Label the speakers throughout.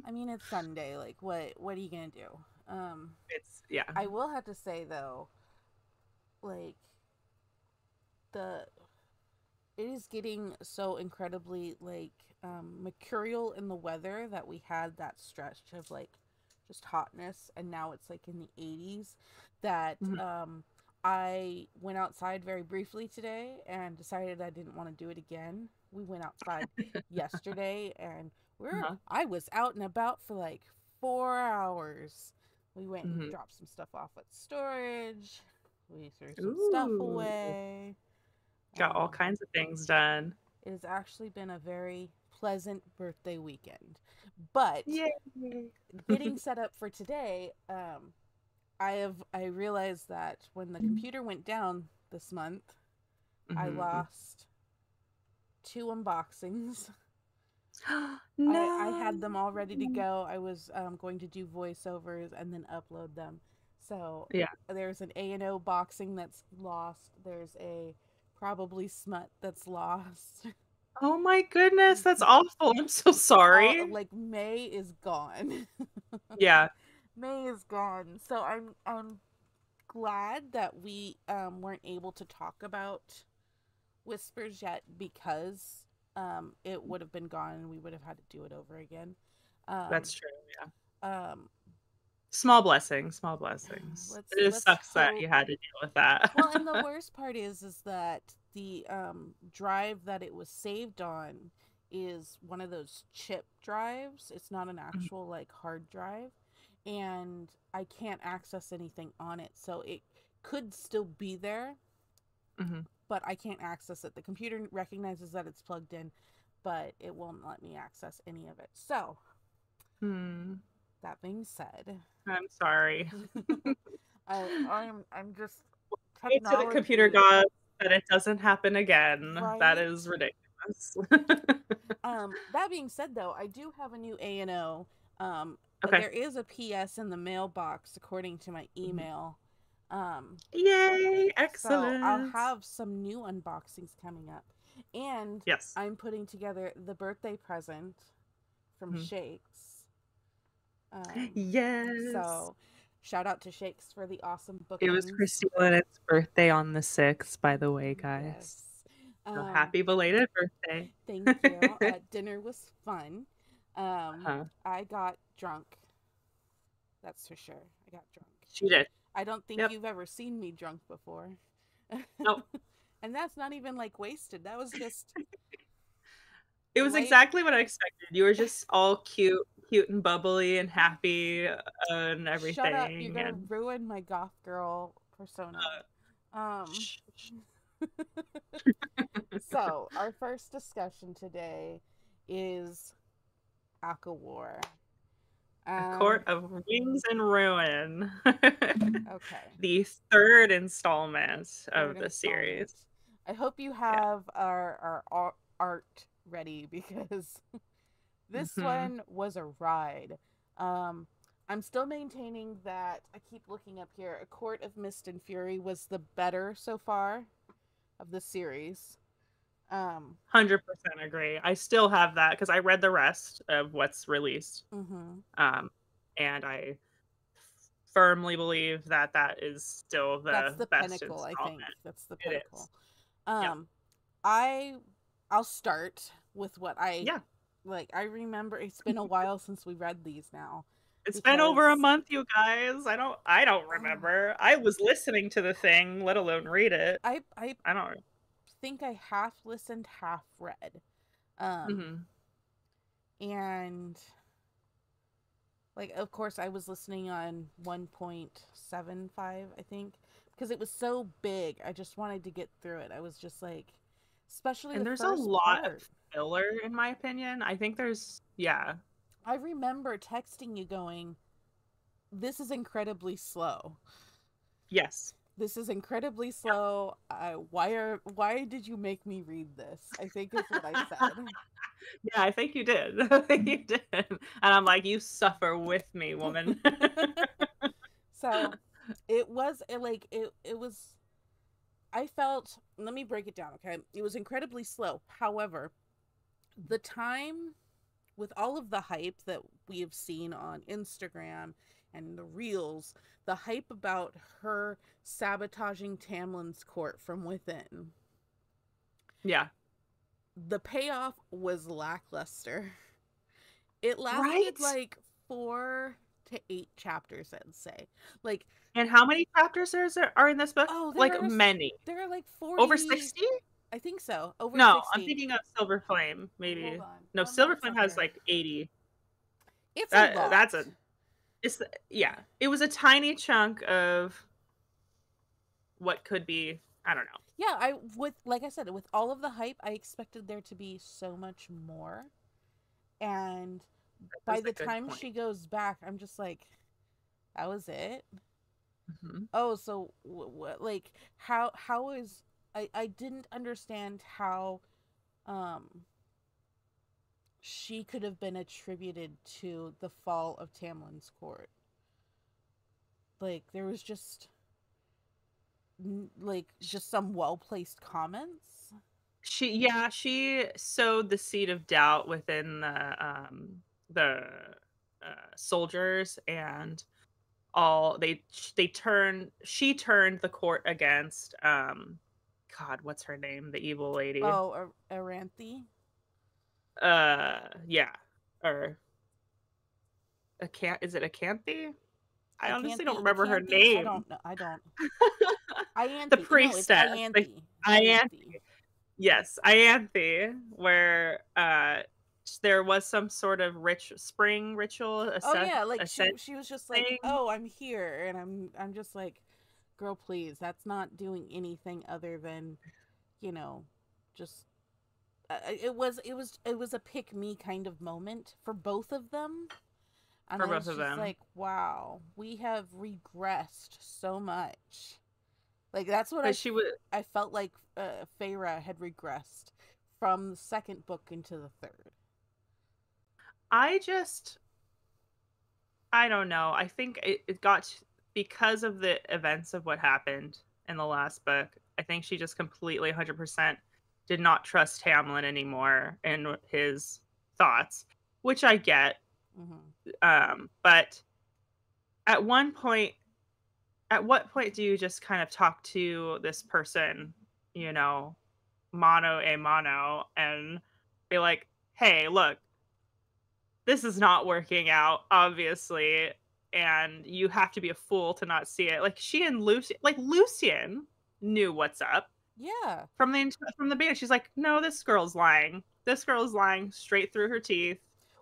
Speaker 1: I mean, it's Sunday. Like, what are you gonna do?
Speaker 2: It's yeah.
Speaker 1: I will have to say though, like the it is getting so incredibly mercurial in the weather that we had that stretch of like just hotness, and now it's like in the 80s that
Speaker 2: Mhm.
Speaker 1: I went outside very briefly today and decided I didn't want to do it again. We went outside yesterday and
Speaker 2: Uh-huh.
Speaker 1: I was out and about for like 4 hours. We went and
Speaker 2: Mhm.
Speaker 1: dropped some stuff off at storage. We threw some stuff
Speaker 2: Ooh,
Speaker 1: away.
Speaker 2: got all
Speaker 1: um,
Speaker 2: kinds of things done.
Speaker 1: it has actually been a very pleasant birthday weekend. But
Speaker 2: Yay.
Speaker 1: getting set up for today, I realized that when the computer went down this month, I
Speaker 2: Mhm.
Speaker 1: lost two unboxings. I
Speaker 2: No.
Speaker 1: had them all ready to go. I was going to do voiceovers and then upload them. So
Speaker 2: Yeah.
Speaker 1: there's an A&O boxing that's lost. There's a probably smut that's lost.
Speaker 2: Oh my goodness, that's awful. I'm so
Speaker 1: All
Speaker 2: sorry.
Speaker 1: like May is gone.
Speaker 2: Yeah,
Speaker 1: May is gone. So I'm glad that we weren't able to talk about Whispers yet because it would have been gone and we would have had to do it over again. Um
Speaker 2: that's true. Yeah.
Speaker 1: um
Speaker 2: Small blessings, small blessings.
Speaker 1: let's
Speaker 2: It just
Speaker 1: let's
Speaker 2: sucks that
Speaker 1: hope.
Speaker 2: you had to deal with that.
Speaker 1: Well, and the worst part is that the drive that it was saved on is one of those chip drives. It's not an actual like hard drive, and I can't access anything on it. So it could still be there,
Speaker 2: Mhm.
Speaker 1: but I can't access it. The computer recognizes that it's plugged in, but it won't let me access any of it. So,
Speaker 2: Hmm.
Speaker 1: that being said,
Speaker 2: I'm sorry.
Speaker 1: I'm just
Speaker 2: Pray to the computer
Speaker 1: technology,
Speaker 2: gods that it doesn't happen again. That
Speaker 1: right?
Speaker 2: is ridiculous.
Speaker 1: That being said, though, I do have a new A&O.
Speaker 2: Okay.
Speaker 1: There is a PS in the mailbox, according to my
Speaker 2: Mhm.
Speaker 1: email. Um,
Speaker 2: Yay!
Speaker 1: so I'll
Speaker 2: Excellent.
Speaker 1: have some new unboxings coming up, and
Speaker 2: Yes.
Speaker 1: I'm putting together the birthday present from
Speaker 2: Mhm.
Speaker 1: Shakes. Um,
Speaker 2: Yes.
Speaker 1: so shout out to Shakes for the awesome
Speaker 2: It was
Speaker 1: bookings.
Speaker 2: Christy Lynette's birthday on the 6th, by the way, guys.
Speaker 1: Yes.
Speaker 2: So
Speaker 1: Um,
Speaker 2: happy belated birthday.
Speaker 1: Thank you. Dinner was fun.
Speaker 2: Uh-huh.
Speaker 1: I got drunk. That's for sure. I got drunk.
Speaker 2: She did.
Speaker 1: I don't think
Speaker 2: Yep.
Speaker 1: you've ever seen me drunk before.
Speaker 2: Nope.
Speaker 1: And that's not even like wasted. That was just
Speaker 2: It was
Speaker 1: light.
Speaker 2: exactly what I expected. You were just all cute and bubbly and happy and
Speaker 1: Shut up. You're
Speaker 2: everything
Speaker 1: going to
Speaker 2: and
Speaker 1: ruin my goth girl persona.
Speaker 2: uh,
Speaker 1: Um,
Speaker 2: sh- sh-
Speaker 1: so, our first discussion today is ACOWAR.
Speaker 2: A
Speaker 1: Um,
Speaker 2: Court of Wings and Ruin.
Speaker 1: okay.
Speaker 2: The third installment
Speaker 1: Third
Speaker 2: of the
Speaker 1: installment.
Speaker 2: series.
Speaker 1: I hope you
Speaker 2: Yeah.
Speaker 1: have our art ready because this
Speaker 2: Hmm.
Speaker 1: one was a ride. Um, I'm still maintaining that I keep looking up here. A Court of Mist and Fury was the better so far of the series. Um,
Speaker 2: 100% agree. I still have that because I read the rest of what's released.
Speaker 1: mhm.
Speaker 2: Um, and I firmly believe that that is still
Speaker 1: That's
Speaker 2: the
Speaker 1: the
Speaker 2: best
Speaker 1: pinnacle, I think.
Speaker 2: installment.
Speaker 1: That's the
Speaker 2: It
Speaker 1: pinnacle.
Speaker 2: is. Yep.
Speaker 1: Um, I I'll start with what I
Speaker 2: Yeah.
Speaker 1: like. I remember it's been a while since we read these now
Speaker 2: It's been over a
Speaker 1: because
Speaker 2: month, you guys. I don't remember. I was listening to the thing, let alone read it.
Speaker 1: I
Speaker 2: I don't.
Speaker 1: think I half listened, half read. Um
Speaker 2: Mhm.
Speaker 1: and like of course I was listening on 1.75, I think, because it was so big. I just wanted to get through it. I was just like, especially
Speaker 2: And
Speaker 1: the
Speaker 2: there's a
Speaker 1: first
Speaker 2: lot of
Speaker 1: part.
Speaker 2: filler in my opinion. I think there's yeah.
Speaker 1: I remember texting you going, "This is incredibly slow.
Speaker 2: Yes.
Speaker 1: This is incredibly
Speaker 2: Yep.
Speaker 1: slow. Why did you make me read this?" I think is what I said.
Speaker 2: Yeah, I think you did. I think you did. And I'm like, you suffer with me, woman.
Speaker 1: So it was I felt, let me break it down, okay? It was incredibly slow. However, the time with all of the hype that we have seen on Instagram and the reels, the hype about her sabotaging Tamlin's court from within,
Speaker 2: Yeah.
Speaker 1: the payoff was lackluster. It lasted
Speaker 2: Right?
Speaker 1: like 4 to 8 chapters, I'd say. Like,
Speaker 2: And how many chapters are in this book?
Speaker 1: oh,
Speaker 2: Like many.
Speaker 1: there are like
Speaker 2: Over
Speaker 1: 40,
Speaker 2: 60?
Speaker 1: I think so, over
Speaker 2: No, I'm
Speaker 1: 60.
Speaker 2: thinking of Silver Flame,
Speaker 1: Hold
Speaker 2: maybe.
Speaker 1: on,
Speaker 2: No,
Speaker 1: one
Speaker 2: Silver Flame has
Speaker 1: second.
Speaker 2: like 80.
Speaker 1: It's a
Speaker 2: That's
Speaker 1: lot.
Speaker 2: a it's yeah. It was a tiny chunk of what could be, I don't know.
Speaker 1: Yeah, I with like I said, with all of the hype, I expected there to be so much more. And by
Speaker 2: That's a
Speaker 1: the
Speaker 2: good
Speaker 1: time
Speaker 2: point.
Speaker 1: she goes back, I'm just like, that was it.
Speaker 2: Mhm.
Speaker 1: Oh, so like how is I didn't understand how um she could have been attributed to the fall of Tamlin's court. Like there was just like just some well placed comments.
Speaker 2: She sowed the seed of doubt within the soldiers, and all they turned she turned the court against God, what's her name? The evil lady.
Speaker 1: Oh, Aranthe.
Speaker 2: Yeah. Or is it Acanthe? I honestly don't remember her
Speaker 1: Acanthe. I
Speaker 2: name.
Speaker 1: don't know. I don't.
Speaker 2: The
Speaker 1: Ianthe. No, it's
Speaker 2: priestess. Like
Speaker 1: Ianthe.
Speaker 2: Ianthe.
Speaker 1: Ianthe.
Speaker 2: Yes, Ianthe, where there was some sort of spring ritual
Speaker 1: Oh yeah, like
Speaker 2: ascent
Speaker 1: she was just like,
Speaker 2: thing.
Speaker 1: "Oh, I'm here." And I'm just like, "Girl, please. That's not doing anything other than, you know, just it was a pick me kind of moment for both of them." And
Speaker 2: For
Speaker 1: I
Speaker 2: both
Speaker 1: was
Speaker 2: of
Speaker 1: just
Speaker 2: them.
Speaker 1: like, "Wow, we have regressed so much." Like that's what
Speaker 2: Because she was
Speaker 1: I felt like Feyre had regressed from the second book into the third.
Speaker 2: I just I don't know. I think it got because of the events of what happened in the last book. I think she just completely 100% did not trust Hamlin anymore and his thoughts, which I get.
Speaker 1: Mm-hmm.
Speaker 2: But at one point, at what point do you just kind of talk to this person, you know, mano a mano, and be like, hey, look, this is not working out, obviously, and you have to be a fool to not see it. Like she and Lucian knew what's up
Speaker 1: Yeah.
Speaker 2: from the beginning. She's like, no, this girl's lying. This girl's lying straight through her teeth.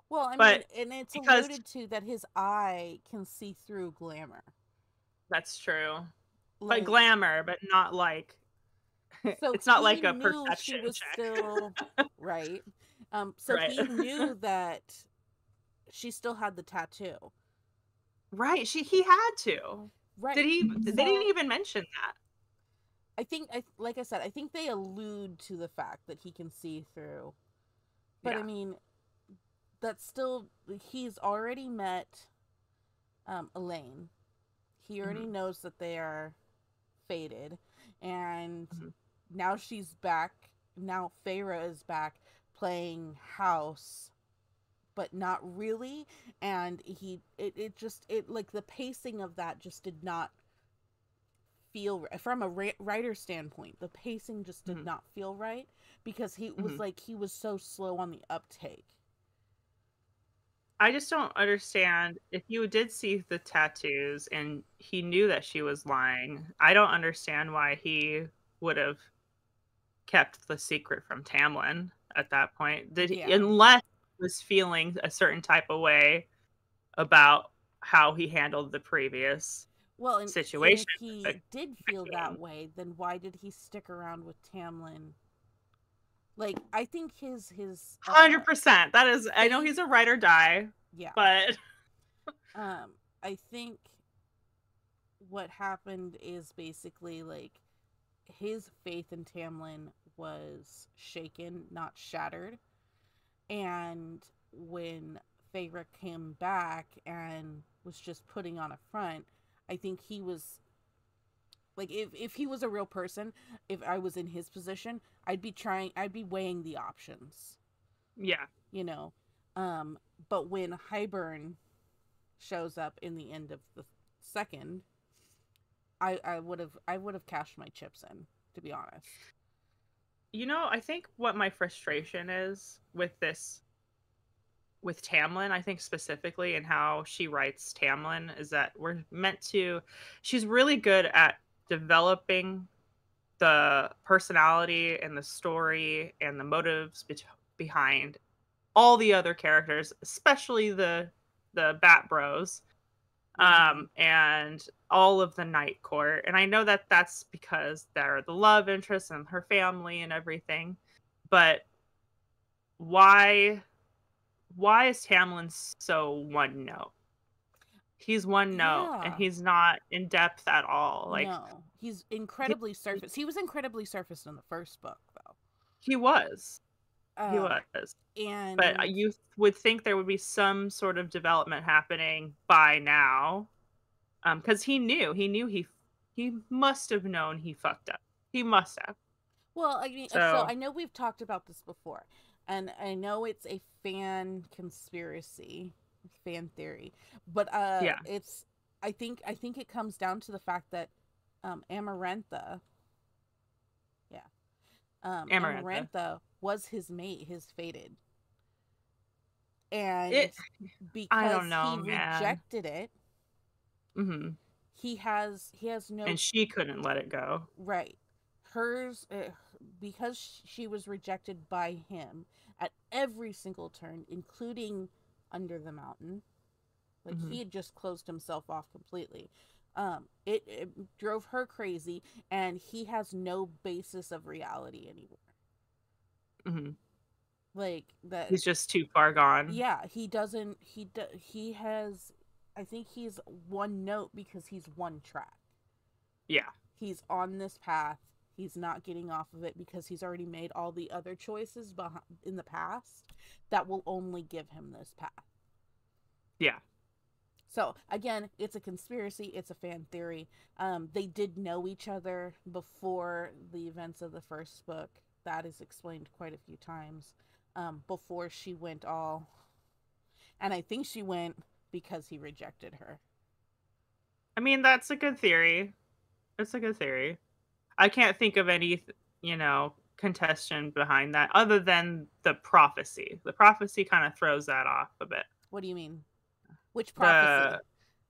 Speaker 1: Well, I mean,
Speaker 2: But
Speaker 1: and it's
Speaker 2: because
Speaker 1: alluded to that his eye can see through glamour.
Speaker 2: that's true, but
Speaker 1: Like,
Speaker 2: glamour, but not like
Speaker 1: so
Speaker 2: it's not
Speaker 1: he
Speaker 2: like a
Speaker 1: knew she
Speaker 2: perception
Speaker 1: was
Speaker 2: check,
Speaker 1: still right. So
Speaker 2: right?
Speaker 1: he knew that she still had the tattoo.
Speaker 2: Right. He had to. Did
Speaker 1: Right.
Speaker 2: he? They didn't
Speaker 1: So
Speaker 2: even mention that.
Speaker 1: I think like I said, I think they allude to the fact that he can see through. But I
Speaker 2: Yeah.
Speaker 1: mean, that's still he's already met Elaine. He already
Speaker 2: Hmm.
Speaker 1: knows that they are fated, and
Speaker 2: Hmm.
Speaker 1: now she's back. Now Feyre is back playing house, but not really. And it just it like the pacing of that just did not feel from a writer standpoint. The pacing just did
Speaker 2: Hmm.
Speaker 1: not feel right because
Speaker 2: Hmm.
Speaker 1: he was so slow on the uptake.
Speaker 2: I just don't understand if you did see the tattoos and he knew that she was lying. I don't understand why he would have kept the secret from Tamlin at that point.
Speaker 1: Yeah.
Speaker 2: Unless he was feeling a certain type of way about how he handled the previous
Speaker 1: Well, and
Speaker 2: situation
Speaker 1: if
Speaker 2: with
Speaker 1: he did
Speaker 2: the
Speaker 1: feel that
Speaker 2: king.
Speaker 1: way, then why did he stick around with Tamlin? Like I think his
Speaker 2: 100%. That is, I know
Speaker 1: faith,
Speaker 2: he's a ride or die,
Speaker 1: yeah.
Speaker 2: but
Speaker 1: I think what happened is basically like his faith in Tamlin was shaken, not shattered. And when Feyre came back and was just putting on a front, I think he was like if he was a real person, if I was in his position, I'd be weighing the options,
Speaker 2: yeah.
Speaker 1: you know. Um, but when Highburn shows up in the end of the second, I would have cashed my chips in, to be honest.
Speaker 2: I think what my frustration is with this, with Tamlin, I think specifically, and how she writes Tamlin, is that she's really good at developing the personality and the story and the motives behind all the other characters, especially the Bat Bros,
Speaker 1: Mm-hmm.
Speaker 2: and all of the Night Court. And I know that that's because they're the love interest and her family and everything, but why why is Tamlin so one note? He's one note and
Speaker 1: Yeah.
Speaker 2: he's not in depth at all. Like
Speaker 1: No, he's
Speaker 2: he,
Speaker 1: incredibly surface. He was incredibly surfaced in the first book, though.
Speaker 2: he was. He
Speaker 1: Um,
Speaker 2: was. But
Speaker 1: and
Speaker 2: you would think there would be some sort of development happening by now. Because he must have known he fucked up. He must have.
Speaker 1: well, I mean, so
Speaker 2: So
Speaker 1: I know we've talked about this before, and I know it's a fan conspiracy, fan theory, but
Speaker 2: yeah,
Speaker 1: it's I think it comes down to the fact that Amarantha, yeah,
Speaker 2: Amarantha.
Speaker 1: Amarantha was his mate, his fated,
Speaker 2: It.
Speaker 1: and
Speaker 2: I
Speaker 1: because
Speaker 2: don't know,
Speaker 1: he
Speaker 2: man.
Speaker 1: rejected it,
Speaker 2: Hmm.
Speaker 1: he has
Speaker 2: And
Speaker 1: no
Speaker 2: she couldn't let it go.
Speaker 1: right. Hers, because she was rejected by him at every single turn, including under the mountain. Like
Speaker 2: Hmm.
Speaker 1: he had just closed himself off completely. It drove her crazy, and he has no basis of reality anymore.
Speaker 2: Hmm.
Speaker 1: Like that,
Speaker 2: He's just too far gone.
Speaker 1: yeah. He doesn't. He has. I think he's one note because he's one track.
Speaker 2: Yeah.
Speaker 1: He's on this path. He's not getting off of it because he's already made all the other choices in the past that will only give him this path.
Speaker 2: Yeah.
Speaker 1: So again, it's a conspiracy. It's a fan theory. They did know each other before the events of the first book. That is explained quite a few times. Before she went all, and I think she went because he rejected her.
Speaker 2: I mean, that's a good theory. It's a good theory. I can't think of any, contestation behind that other than the prophecy. The prophecy kind of throws that off a bit.
Speaker 1: What do you mean? Which prophecy?
Speaker 2: The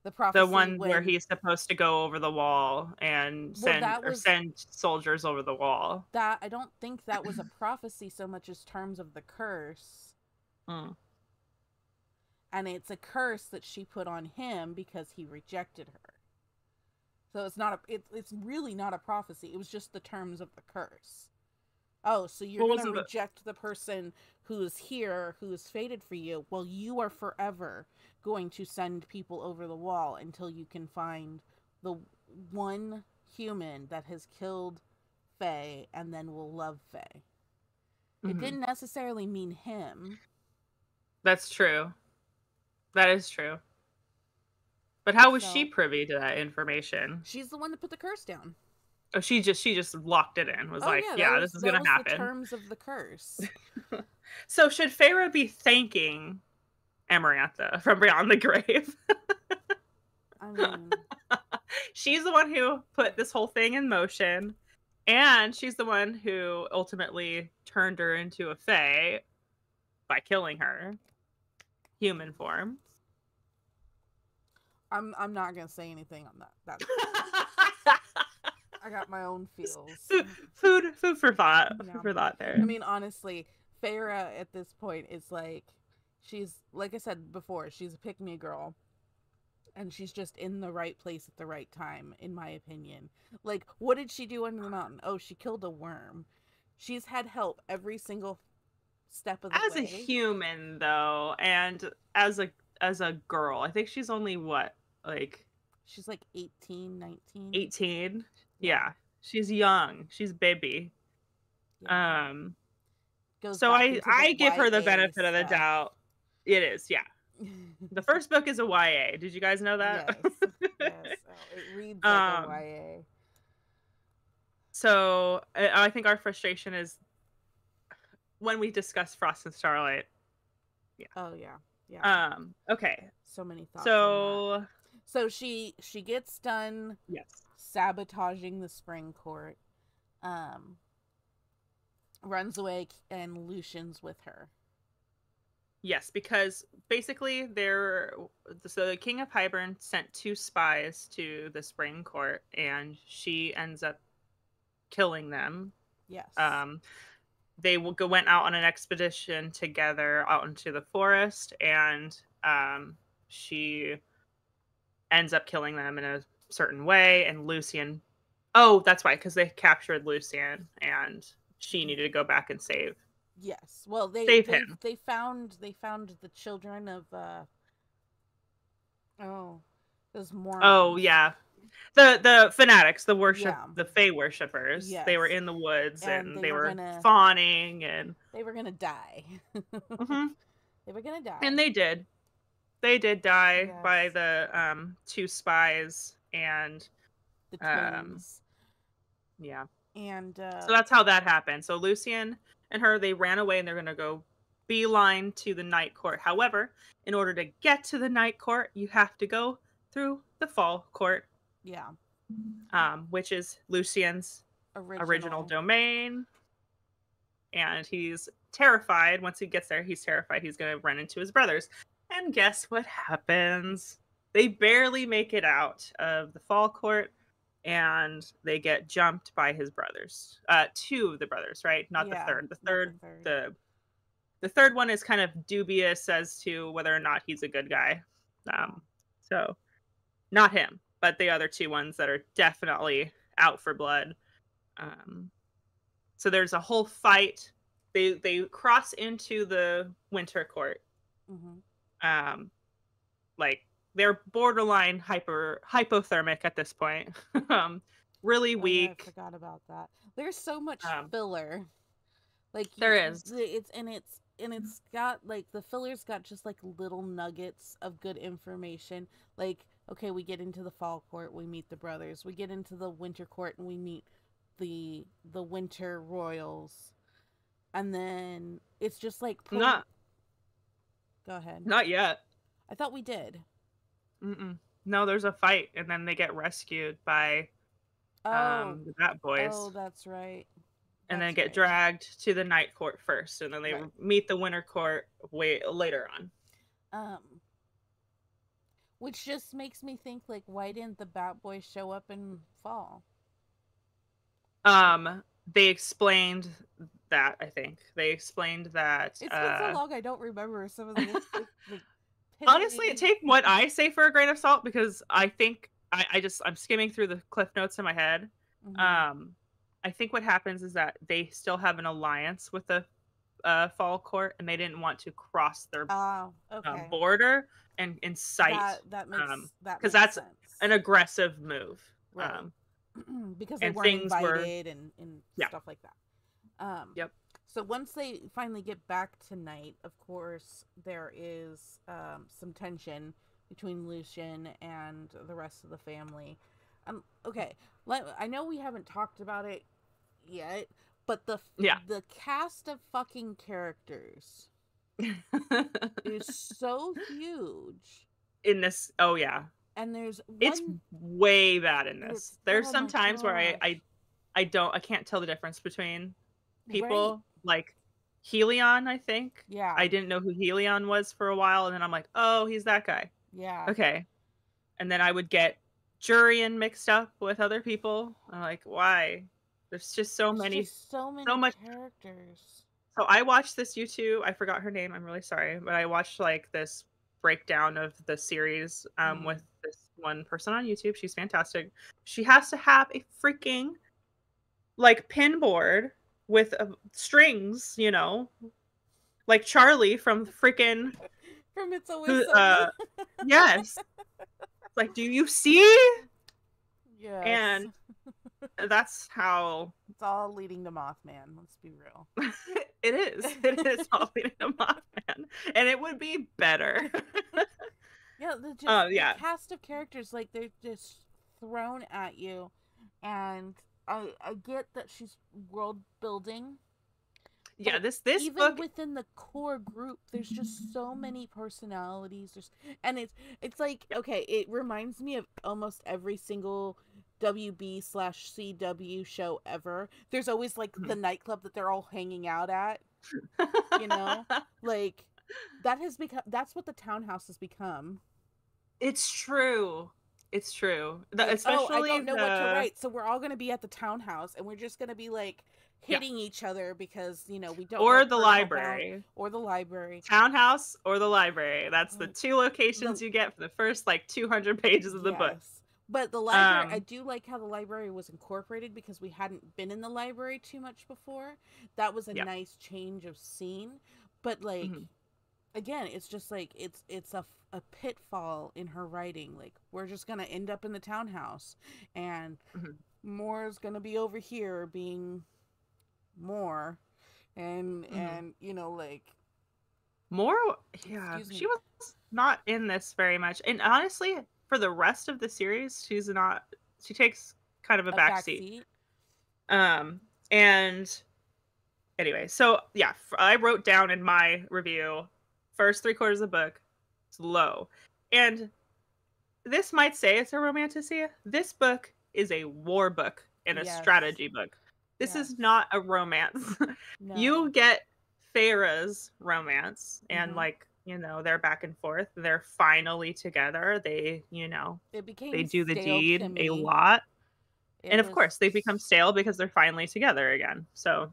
Speaker 1: The
Speaker 2: the
Speaker 1: prophecy
Speaker 2: one where
Speaker 1: when
Speaker 2: he's supposed to go over the wall and
Speaker 1: well
Speaker 2: send
Speaker 1: that
Speaker 2: or
Speaker 1: was
Speaker 2: send soldiers over the wall.
Speaker 1: that I don't think that was a prophecy so much as terms of the curse.
Speaker 2: Mm.
Speaker 1: And it's a curse that she put on him because he rejected her. So it's really not a prophecy. It was just the terms of the curse. Oh, so you're
Speaker 2: What
Speaker 1: going to
Speaker 2: wasn't the
Speaker 1: reject the person who is here, who is fated for you. Well, you are forever going to send people over the wall until you can find the one human that has killed Faye and then will love Faye. It
Speaker 2: Mhm.
Speaker 1: didn't necessarily mean him.
Speaker 2: That's true. That is true. But how was she
Speaker 1: So
Speaker 2: privy to that information?
Speaker 1: she's the one that put the curse down.
Speaker 2: Oh, she just locked it in. Was
Speaker 1: Oh
Speaker 2: like,
Speaker 1: yeah, that
Speaker 2: yeah,
Speaker 1: was
Speaker 2: this is
Speaker 1: that
Speaker 2: gonna
Speaker 1: was the
Speaker 2: happen.
Speaker 1: terms of the curse.
Speaker 2: So should Feyre be thanking Amarantha from beyond the grave?
Speaker 1: I mean,
Speaker 2: She's the one who put this whole thing in motion, and she's the one who ultimately turned her into a Fae by killing her, human form.
Speaker 1: I'm not gonna say anything on that. I got my own feels.
Speaker 2: food for thought. Food
Speaker 1: Yeah,
Speaker 2: for thought
Speaker 1: I
Speaker 2: there.
Speaker 1: mean honestly, Farah at this point is like, she's like I said before, she's a pick me girl, and she's just in the right place at the right time, in my opinion. Like, what did she do under the mountain? Oh, she killed a worm. She's had help every single step of the
Speaker 2: As a
Speaker 1: way.
Speaker 2: human though, and as a girl, I think she's only what, like
Speaker 1: She's like 18, 19.
Speaker 2: 18?
Speaker 1: Yeah,
Speaker 2: Yeah. She's young. She's baby.
Speaker 1: yeah.
Speaker 2: Um
Speaker 1: Goes
Speaker 2: so
Speaker 1: back
Speaker 2: I
Speaker 1: into the
Speaker 2: I give her the
Speaker 1: YA
Speaker 2: benefit of the
Speaker 1: stuff.
Speaker 2: doubt. It is, yeah. The first book is a YA. Did you guys know that?
Speaker 1: Yes, yes. Oh, it reads like a
Speaker 2: um
Speaker 1: YA.
Speaker 2: so I think our frustration is when we discuss Frost and Starlight.
Speaker 1: Oh yeah. Yeah.
Speaker 2: Yeah. Okay.
Speaker 1: So many thoughts on that.
Speaker 2: So
Speaker 1: So she gets done
Speaker 2: yes.
Speaker 1: sabotaging the spring court. Um, runs away, and Lucian's with her.
Speaker 2: Yes, because basically so the King of Hybern sent 2 spies to the Spring Court, and she ends up killing them.
Speaker 1: Yes.
Speaker 2: Um, went out on an expedition together out into the forest, and she ends up killing them in a certain way. And Lucian, oh, that's why, because they captured Lucian, and she needed to go back and
Speaker 1: Yes. Well,
Speaker 2: save him.
Speaker 1: they found the children of oh, those
Speaker 2: Oh
Speaker 1: morons.
Speaker 2: yeah, the fanatics,
Speaker 1: Yeah.
Speaker 2: the Fey worshippers. They were
Speaker 1: Yes.
Speaker 2: in the woods
Speaker 1: And
Speaker 2: and they were fawning and
Speaker 1: they were gonna die.
Speaker 2: Mhm.
Speaker 1: They were gonna
Speaker 2: And
Speaker 1: die.
Speaker 2: they did. They did die by
Speaker 1: Yes.
Speaker 2: the 2 spies and
Speaker 1: The
Speaker 2: um
Speaker 1: twins.
Speaker 2: yeah.
Speaker 1: And
Speaker 2: So that's how that happened. So Lucian and her, they ran away and they're gonna go beeline to the night court. However, in order to get to the night court, you have to go through the fall court,
Speaker 1: yeah.
Speaker 2: which is Lucian's original
Speaker 1: Original.
Speaker 2: domain. And he's terrified. Once he gets there, he's terrified he's going to run into his brothers. And guess what happens? They barely make it out of the fall court and they get jumped by his brothers. 2 of the brothers, right? Not the
Speaker 1: Yeah.
Speaker 2: third.
Speaker 1: Not the third.
Speaker 2: The third one is kind of dubious as to whether or not he's a good guy.
Speaker 1: Yeah.
Speaker 2: So not him, but the other 2 ones that are definitely out for blood. So there's a whole fight. They cross into the winter court.
Speaker 1: Mm-hmm.
Speaker 2: Like they're borderline hypothermic at this point. Really
Speaker 1: Oh yeah, I
Speaker 2: weak.
Speaker 1: forgot about that. There's so much
Speaker 2: Um,
Speaker 1: filler. Like
Speaker 2: there is.
Speaker 1: it's got like the filler's got just like little nuggets of good information. Like okay, we get into the fall court, we meet the brothers. We get into the winter court and we meet the winter royals. And then it's just like
Speaker 2: Not
Speaker 1: Go ahead.
Speaker 2: not yet.
Speaker 1: I thought we did.
Speaker 2: Mm-mm. No, there's a fight, and then they get rescued by
Speaker 1: Oh,
Speaker 2: the Bat
Speaker 1: oh,
Speaker 2: Boys,
Speaker 1: that's right.
Speaker 2: and then
Speaker 1: That's
Speaker 2: get
Speaker 1: right.
Speaker 2: dragged to the night court first, and then they
Speaker 1: Right.
Speaker 2: meet the winter court way later on.
Speaker 1: Which just makes me think like, why didn't the Bat Boys show up in fall?
Speaker 2: They explained that. I think they explained that.
Speaker 1: It's been so long, I don't remember some of this. Like,
Speaker 2: Honestly, take what I say for a grain of salt because I think I'm skimming through the cliff notes in my head.
Speaker 1: Mm-hmm.
Speaker 2: I think what happens is that they still have an alliance with the fall court, and they didn't want to cross their
Speaker 1: Oh, okay.
Speaker 2: border and incite
Speaker 1: That
Speaker 2: because
Speaker 1: makes
Speaker 2: that's
Speaker 1: sense.
Speaker 2: an aggressive move.
Speaker 1: Right. Because they
Speaker 2: And
Speaker 1: weren't
Speaker 2: things were
Speaker 1: invited and
Speaker 2: yeah.
Speaker 1: stuff like that.
Speaker 2: Yep.
Speaker 1: So once they finally get back tonight, of course, there is some tension between Lucian and the rest of the family. Okay, I know we haven't talked about it yet, but the cast of fucking characters is so huge.
Speaker 2: In this, oh yeah,
Speaker 1: And there's
Speaker 2: it's way bad in this. There's
Speaker 1: oh
Speaker 2: some
Speaker 1: my
Speaker 2: times where
Speaker 1: gosh.
Speaker 2: I can't tell the difference between people.
Speaker 1: Right.
Speaker 2: Like Helion, I think.
Speaker 1: Yeah.
Speaker 2: I didn't know who Helion was for a while, and then I'm like, oh, he's that guy.
Speaker 1: Yeah.
Speaker 2: Okay. And then I would get Jurian mixed up with other people. I'm like, why? There's just so many
Speaker 1: so
Speaker 2: much
Speaker 1: characters.
Speaker 2: So I watched this YouTube. I forgot her name. I'm really sorry, but I watched like this breakdown of the series with this one person on YouTube. She's fantastic. She has to have a freaking like pin board with strings, like Charlie from freaking
Speaker 1: from It's Always Sunny.
Speaker 2: Yes. Like, do you see?
Speaker 1: Yes.
Speaker 2: And that's how
Speaker 1: it's all leading to Mothman. Let's be real.
Speaker 2: It is. It is all leading to Mothman, and it would be better.
Speaker 1: Yeah, the cast of characters, like they're just thrown at you, and I get that she's world building,
Speaker 2: Yeah,
Speaker 1: But
Speaker 2: this
Speaker 1: even
Speaker 2: book.
Speaker 1: within the core group, there's just so many personalities. And it's like,
Speaker 2: Yeah.
Speaker 1: okay, it reminds me of almost every single WB/CW show ever. There's always like the
Speaker 2: Mhm.
Speaker 1: nightclub that they're all hanging out at, you know? Like that's what the townhouse has become.
Speaker 2: It's true. It's true.
Speaker 1: Like, oh, I
Speaker 2: Especially
Speaker 1: don't know what to
Speaker 2: the
Speaker 1: write, so we're all going to be at the townhouse and we're just going to be like
Speaker 2: yeah,
Speaker 1: hitting each other because, we don't know
Speaker 2: or the
Speaker 1: personal bound
Speaker 2: library.
Speaker 1: or the library.
Speaker 2: Townhouse or the library. That's the
Speaker 1: Like
Speaker 2: two
Speaker 1: the
Speaker 2: locations you get for the first like 200 pages of the book.
Speaker 1: yes. But the library, I
Speaker 2: Um,
Speaker 1: do like how the library was incorporated because we hadn't been in the library too much before. That was a
Speaker 2: yeah.
Speaker 1: nice change of scene. But like
Speaker 2: Mhm.
Speaker 1: again, it's just like it's a pitfall in her writing. Like we're just going to end up in the townhouse and
Speaker 2: Mhm.
Speaker 1: Moore's going to be over here being more
Speaker 2: Mhm.
Speaker 1: and like
Speaker 2: More, yeah,
Speaker 1: excuse
Speaker 2: she
Speaker 1: me,
Speaker 2: was not in this very much. And honestly, for the rest of the series, she's not, she takes kind of a
Speaker 1: a
Speaker 2: back seat.
Speaker 1: backseat.
Speaker 2: Um, and anyway, so yeah, I wrote down in my review, first three quarters of the book, it's low. And this might say it's a romantasy. This book is a war book and a
Speaker 1: Yes.
Speaker 2: strategy book. This
Speaker 1: Yes.
Speaker 2: is not a romance. You
Speaker 1: No.
Speaker 2: get Feyre's romance and
Speaker 1: Mhm.
Speaker 2: like, they're back and forth. They're finally together.
Speaker 1: It
Speaker 2: They
Speaker 1: became
Speaker 2: do the
Speaker 1: stale to
Speaker 2: deed a
Speaker 1: me.
Speaker 2: lot.
Speaker 1: It
Speaker 2: And of
Speaker 1: was
Speaker 2: course, they become stale because they're finally together again. So,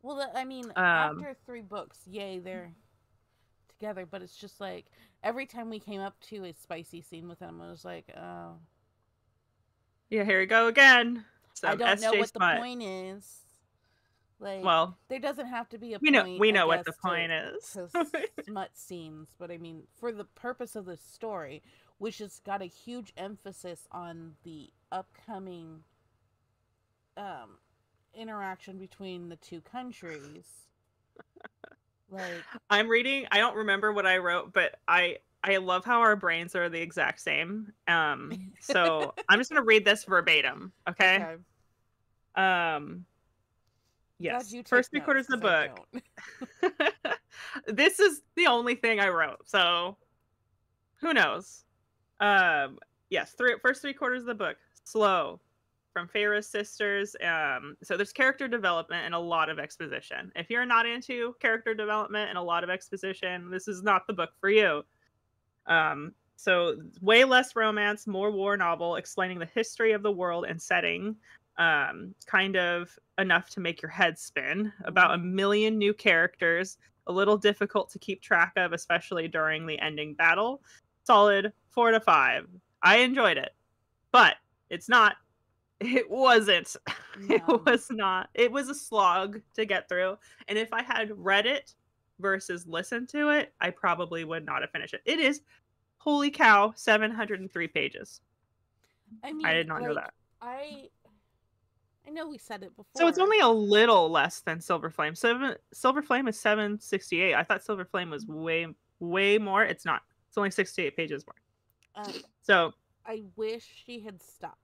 Speaker 1: well, I mean,
Speaker 2: um
Speaker 1: after 3 books, yay, they're together, but it's just like every time we came up to a spicy scene with them, I was like, "Oh,
Speaker 2: yeah, here we go again.
Speaker 1: I
Speaker 2: Some
Speaker 1: don't know
Speaker 2: SJ
Speaker 1: what the
Speaker 2: smut.
Speaker 1: point is." Like
Speaker 2: Well,
Speaker 1: there doesn't have to be a
Speaker 2: we know
Speaker 1: point,
Speaker 2: we
Speaker 1: I
Speaker 2: know what the
Speaker 1: guess,
Speaker 2: point is.
Speaker 1: to smut scenes, but I mean, for the purpose of the story, which has got a huge emphasis on the upcoming um interaction between the two countries, like
Speaker 2: I'm reading. I don't remember what I wrote, but I love how our brains are the exact same. So I'm just gonna read this verbatim, okay?
Speaker 1: okay,
Speaker 2: Um,
Speaker 1: glad
Speaker 2: yes.
Speaker 1: you take
Speaker 2: First three
Speaker 1: notes
Speaker 2: quarters of
Speaker 1: because
Speaker 2: the
Speaker 1: I
Speaker 2: book.
Speaker 1: don't.
Speaker 2: This is the only thing I wrote, so who knows? Um, yes, first three quarters of the book. Slow. From Feyre's sisters. So there's character development and a lot of exposition. If you're not into character development and a lot of exposition, this is not the book for you. So way less romance, more war novel explaining the history of the world and setting. Kind of enough to make your head spin. About a
Speaker 1: Mm-hmm.
Speaker 2: million new characters, a little difficult to keep track of, especially during the ending battle. Solid 4 to 5. I enjoyed it, but it's not. It wasn't. It
Speaker 1: No,
Speaker 2: was not. It was a slog to get through. And if I had read it versus listened to it, I probably would not have finished it. It is, holy cow, 703 pages.
Speaker 1: I
Speaker 2: I
Speaker 1: mean,
Speaker 2: did not know
Speaker 1: like
Speaker 2: that.
Speaker 1: I know we said it
Speaker 2: So it's
Speaker 1: before.
Speaker 2: only a little less than Silver Flame. Silver Flame is 768. I thought Silver Flame was way more. It's not. It's only 68 pages more.
Speaker 1: Um,
Speaker 2: So
Speaker 1: I wish she had stopped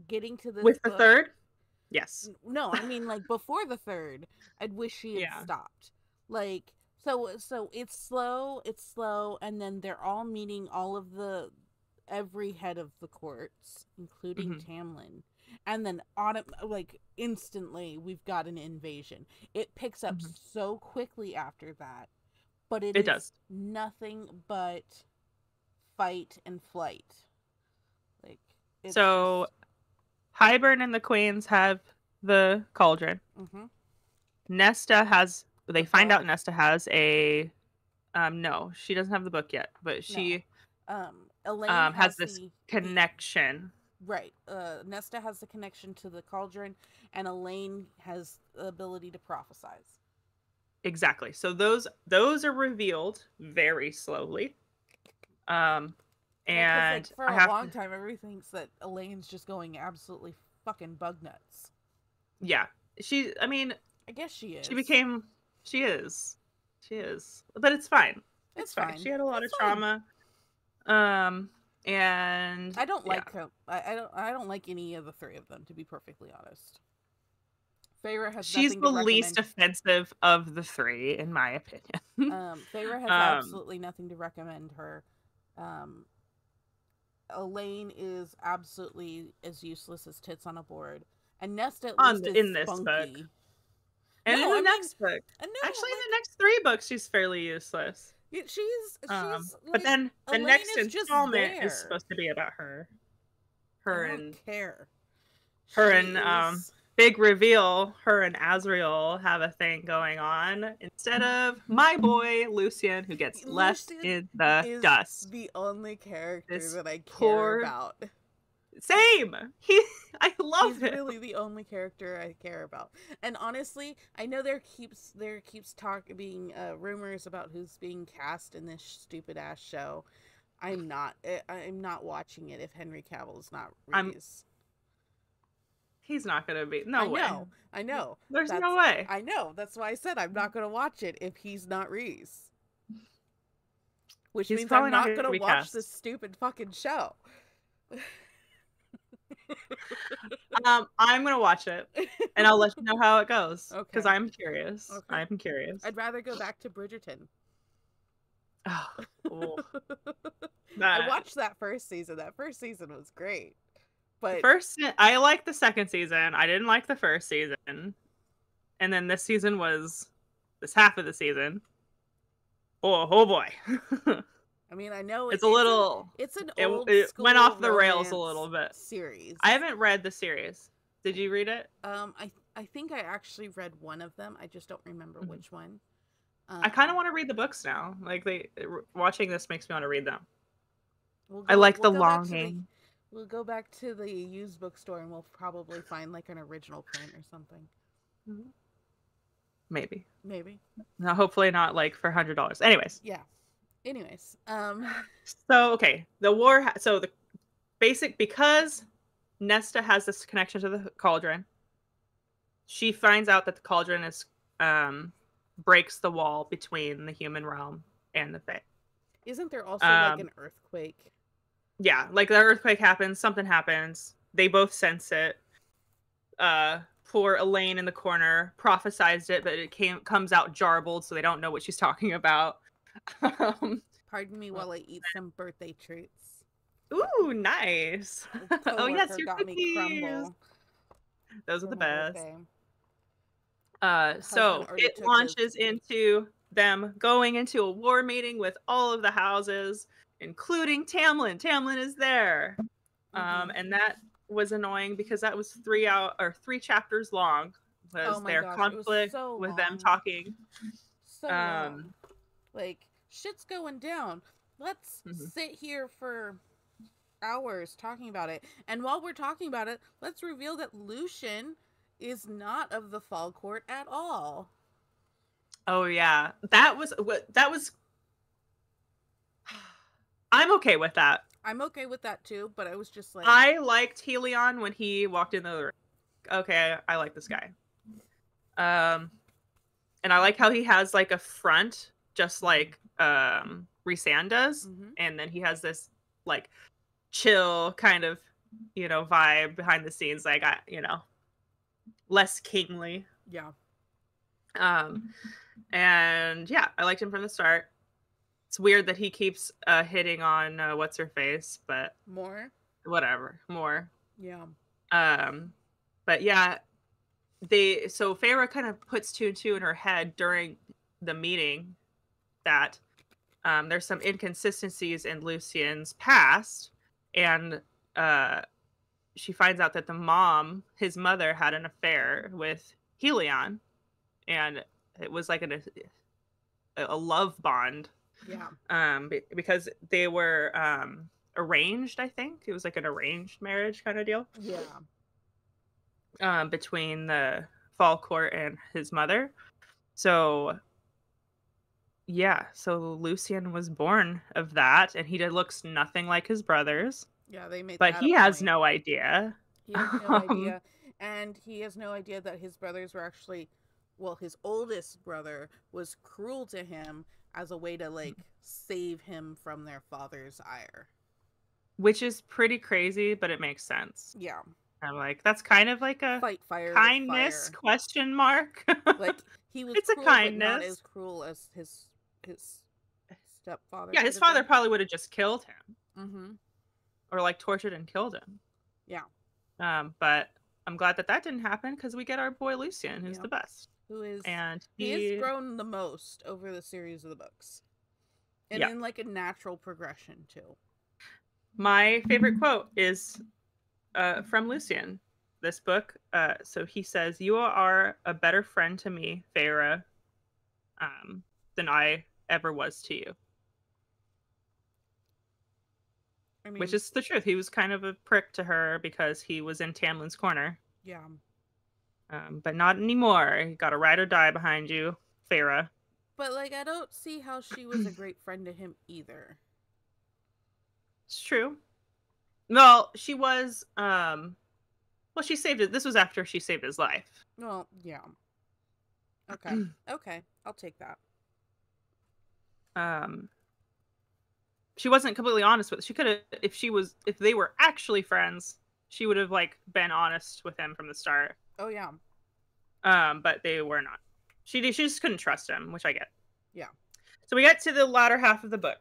Speaker 1: getting to this
Speaker 2: with the
Speaker 1: book.
Speaker 2: third, yes.
Speaker 1: No, I mean like before the third. I'd wish she had
Speaker 2: Yeah.
Speaker 1: stopped. Like so it's slow, and then they're all meeting all of the every head of the courts, including
Speaker 2: Hmm.
Speaker 1: Tamlin. And then like instantly we've got an invasion. It picks up
Speaker 2: Hmm.
Speaker 1: so quickly after that, but it
Speaker 2: It
Speaker 1: is
Speaker 2: does.
Speaker 1: nothing but fight and flight. Like it's
Speaker 2: So
Speaker 1: just
Speaker 2: Hybern and the Queens have the cauldron.
Speaker 1: mm-hmm,
Speaker 2: Nesta has,
Speaker 1: the
Speaker 2: they find
Speaker 1: book.
Speaker 2: out Nesta has a, no, she doesn't have the book yet, but
Speaker 1: No.
Speaker 2: she
Speaker 1: Elaine
Speaker 2: has
Speaker 1: has
Speaker 2: this
Speaker 1: the
Speaker 2: connection.
Speaker 1: right. Nesta has the connection to the cauldron, and Elaine has the ability to prophesize.
Speaker 2: Exactly. So those are revealed very slowly. Um,
Speaker 1: Well, because like
Speaker 2: and
Speaker 1: for
Speaker 2: I
Speaker 1: a
Speaker 2: have to,
Speaker 1: long time, everybody thinks that Elaine's just going absolutely fucking bug nuts.
Speaker 2: yeah, I mean,
Speaker 1: I guess she
Speaker 2: she
Speaker 1: is.
Speaker 2: became, she is, she is, but it's fine.
Speaker 1: It's
Speaker 2: It's fine.
Speaker 1: fine.
Speaker 2: She had a lot of
Speaker 1: It's fine.
Speaker 2: trauma. Um,
Speaker 1: I don't
Speaker 2: yeah,
Speaker 1: like her. I don't like any of the three of them, to be perfectly honest. Feyre has
Speaker 2: She's
Speaker 1: nothing
Speaker 2: the
Speaker 1: to
Speaker 2: least
Speaker 1: recommend.
Speaker 2: offensive of the three, in my opinion.
Speaker 1: Feyre has
Speaker 2: um,
Speaker 1: absolutely nothing to recommend her. Um, Elaine is absolutely as useless as tits on a board, and Nesta at least is
Speaker 2: in this book,
Speaker 1: spunky.
Speaker 2: and in
Speaker 1: No,
Speaker 2: the
Speaker 1: I mean,
Speaker 2: next book,
Speaker 1: no,
Speaker 2: actually, in the
Speaker 1: like
Speaker 2: next three books, she's fairly useless.
Speaker 1: she's
Speaker 2: But
Speaker 1: like
Speaker 2: then the
Speaker 1: Elaine
Speaker 2: next
Speaker 1: is just
Speaker 2: installment is
Speaker 1: there.
Speaker 2: supposed to be about her,
Speaker 1: I
Speaker 2: her
Speaker 1: don't
Speaker 2: and
Speaker 1: care.
Speaker 2: her
Speaker 1: She
Speaker 2: and
Speaker 1: is
Speaker 2: big reveal, her and Azriel have a thing going on instead of my boy Lucian, who gets left
Speaker 1: Lucian
Speaker 2: in the
Speaker 1: is
Speaker 2: dust.
Speaker 1: the only character
Speaker 2: This
Speaker 1: that I care
Speaker 2: poor
Speaker 1: about.
Speaker 2: same. He I love
Speaker 1: He's
Speaker 2: him.
Speaker 1: really the only character I care about. And honestly, I know there keeps being rumors about who's being cast in this stupid ass show. I'm not watching it if Henry Cavill is not
Speaker 2: I'm
Speaker 1: Reese.
Speaker 2: he's not gonna be,
Speaker 1: I
Speaker 2: no way.
Speaker 1: know. I know.
Speaker 2: There's no way.
Speaker 1: I know. That's why I said I'm not going to watch it if he's not Reese. Which
Speaker 2: He's
Speaker 1: means I'm
Speaker 2: probably not
Speaker 1: not going
Speaker 2: gonna
Speaker 1: to
Speaker 2: be
Speaker 1: watch this
Speaker 2: cast.
Speaker 1: stupid fucking show.
Speaker 2: I'm gonna watch it and I'll let you know how it goes because
Speaker 1: Okay.
Speaker 2: I'm curious.
Speaker 1: Okay.
Speaker 2: I'm curious.
Speaker 1: I'd rather go back to Bridgerton.
Speaker 2: Oh, oh,
Speaker 1: I
Speaker 2: that
Speaker 1: watched that first season. That first season was great. But
Speaker 2: I liked the second season. I didn't like the first season. And then this season was this half of the season. Oh boy.
Speaker 1: I mean, I know
Speaker 2: It's a little
Speaker 1: it's an
Speaker 2: it,
Speaker 1: old
Speaker 2: it went
Speaker 1: school
Speaker 2: off the rails a
Speaker 1: romance
Speaker 2: little bit.
Speaker 1: series.
Speaker 2: I haven't read the series. Did you read it?
Speaker 1: I think I actually read one of them. I just don't remember which one.
Speaker 2: I kind of want to read the books now. Like watching this makes me want to read them. I
Speaker 1: We'll
Speaker 2: like the
Speaker 1: go back to
Speaker 2: longing.
Speaker 1: we'll go back to the used bookstore and we'll probably find like an original print or something.
Speaker 2: Maybe.
Speaker 1: Maybe.
Speaker 2: No, hopefully not like for $100. Anyways.
Speaker 1: Yeah. Anyways,
Speaker 2: So okay, the war. So the basic because Nesta has this connection to the cauldron. She finds out that the cauldron is breaks the wall between the human realm and the Fae.
Speaker 1: Isn't there also like an earthquake?
Speaker 2: Yeah, like the earthquake happens, something happens. They both sense it. Poor Elaine in the corner prophesized it, but it comes out jarbled, so they don't know what she's talking about.
Speaker 1: Pardon me while I eat some birthday treats.
Speaker 2: Ooh, nice. Oh yes, your
Speaker 1: got
Speaker 2: cookies.
Speaker 1: me crumble.
Speaker 2: Those are the best.
Speaker 1: Birthday.
Speaker 2: So it launches into them going into a war meeting with all of the houses, including Tamlin. Tamlin is there. And that was annoying because that was 3 chapters long. Was their
Speaker 1: gosh,
Speaker 2: conflict
Speaker 1: so
Speaker 2: with
Speaker 1: long.
Speaker 2: them talking.
Speaker 1: So long. Like, shit's going down. Let's sit here for hours talking about it. And while we're talking about it, let's reveal that Lucian is not of the Fall Court at all.
Speaker 2: Oh yeah. That was I'm okay with that.
Speaker 1: I'm okay with that too, but I was just like,
Speaker 2: I liked Helion when he walked in the room. Okay, I like this guy. And I like how he has like a front, just like Rhysand does, and then he has this like chill kind of, vibe behind the scenes, like less kingly.
Speaker 1: Yeah.
Speaker 2: And yeah, I liked him from the start. It's weird that he keeps hitting on what's her face, but
Speaker 1: more.
Speaker 2: Yeah. But yeah, so Feyre kind of puts 2 and 2 in her head during the meeting that there's some inconsistencies in Lucian's past, and she finds out that his mother, had an affair with Helion, and it was like a love bond.
Speaker 1: Yeah.
Speaker 2: Because they were arranged, I think. It was like an arranged marriage kind of deal.
Speaker 1: Yeah.
Speaker 2: Between the Fall Court and his mother. So yeah, so Lucian was born of that, and he looks nothing like his brothers.
Speaker 1: Yeah, they made
Speaker 2: but
Speaker 1: that
Speaker 2: he
Speaker 1: a
Speaker 2: has
Speaker 1: point.
Speaker 2: no idea.
Speaker 1: He has no idea. And he has no idea that his brothers were actually, well, his oldest brother was cruel to him as a way to like save him from their father's ire.
Speaker 2: Which is pretty crazy, but it makes sense.
Speaker 1: Yeah.
Speaker 2: I'm like, that's kind of like a
Speaker 1: Fight fire with
Speaker 2: kindness
Speaker 1: fire.
Speaker 2: question mark.
Speaker 1: Like he was
Speaker 2: It's a
Speaker 1: cruel, but not as
Speaker 2: kindness.
Speaker 1: cruel as his stepfather
Speaker 2: Yeah,
Speaker 1: could
Speaker 2: his
Speaker 1: have
Speaker 2: father
Speaker 1: been.
Speaker 2: probably would have just killed him
Speaker 1: Mm-hmm.
Speaker 2: or like tortured and killed him.
Speaker 1: Yeah.
Speaker 2: But I'm glad that that didn't happen because we get our boy Lucian, who's
Speaker 1: Yeah.
Speaker 2: the best,
Speaker 1: Who is
Speaker 2: and
Speaker 1: he has grown the most over the series of the books. And
Speaker 2: yeah.
Speaker 1: in like a natural progression too.
Speaker 2: My favorite quote is from Lucian, this book. So he says, "You are a better friend to me, Feyre, than I ever was to you,"
Speaker 1: I
Speaker 2: which
Speaker 1: mean,
Speaker 2: is the truth. He was kind of a prick to her because he was in Tamlin's corner,
Speaker 1: yeah.
Speaker 2: but not anymore. You got a ride or die behind you, Feyre.
Speaker 1: But like I don't see how she was a great friend to him either.
Speaker 2: It's true. Well, she was. Well, she saved it. This was after she saved his life.
Speaker 1: Well, yeah. Okay. Okay. I'll take that.
Speaker 2: um, she wasn't completely honest with. She could have, if they were actually friends, she would have like been honest with him from the start.
Speaker 1: Oh yeah.
Speaker 2: But they were not. She just couldn't trust him, which I get.
Speaker 1: Yeah.
Speaker 2: So we get to the latter half of the book,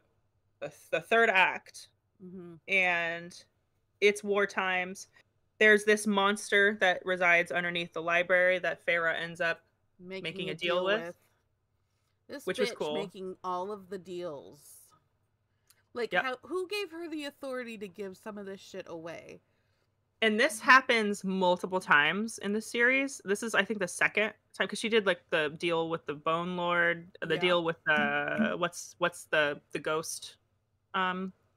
Speaker 2: the third act,
Speaker 1: Mm-hmm.
Speaker 2: and it's war times. There's this monster that resides underneath the library that Feyre ends up making a deal with,
Speaker 1: This
Speaker 2: which was
Speaker 1: bitch
Speaker 2: cool.
Speaker 1: making all of the deals. Like
Speaker 2: Yep.
Speaker 1: who gave her the authority to give some of this shit away?
Speaker 2: And this happens multiple times in the series. This is, I think, the second time because she did like the deal with the Bone Lord, the
Speaker 1: Yeah.
Speaker 2: deal with the what's the ghost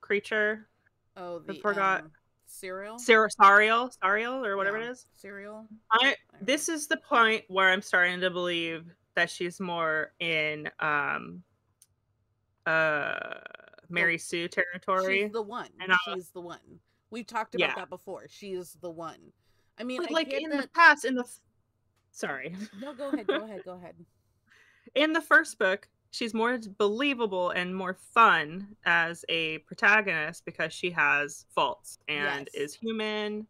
Speaker 2: creature.
Speaker 1: Oh,
Speaker 2: I
Speaker 1: the
Speaker 2: forgot.
Speaker 1: cereal?
Speaker 2: Sariel or whatever
Speaker 1: Yeah.
Speaker 2: it is.
Speaker 1: Cereal?
Speaker 2: This is the point where I'm starting to believe that she's more in uh
Speaker 1: The
Speaker 2: Mary Sue
Speaker 1: she's
Speaker 2: territory.
Speaker 1: the one.
Speaker 2: And
Speaker 1: She's the one. We've talked about
Speaker 2: yeah.
Speaker 1: that before. She is the one. I mean,
Speaker 2: But
Speaker 1: I
Speaker 2: like
Speaker 1: get
Speaker 2: in the
Speaker 1: that.
Speaker 2: past, sorry.
Speaker 1: No, go ahead. Go ahead. Go ahead.
Speaker 2: In the first book, she's more believable and more fun as a protagonist because she has faults and
Speaker 1: Yes.
Speaker 2: is human,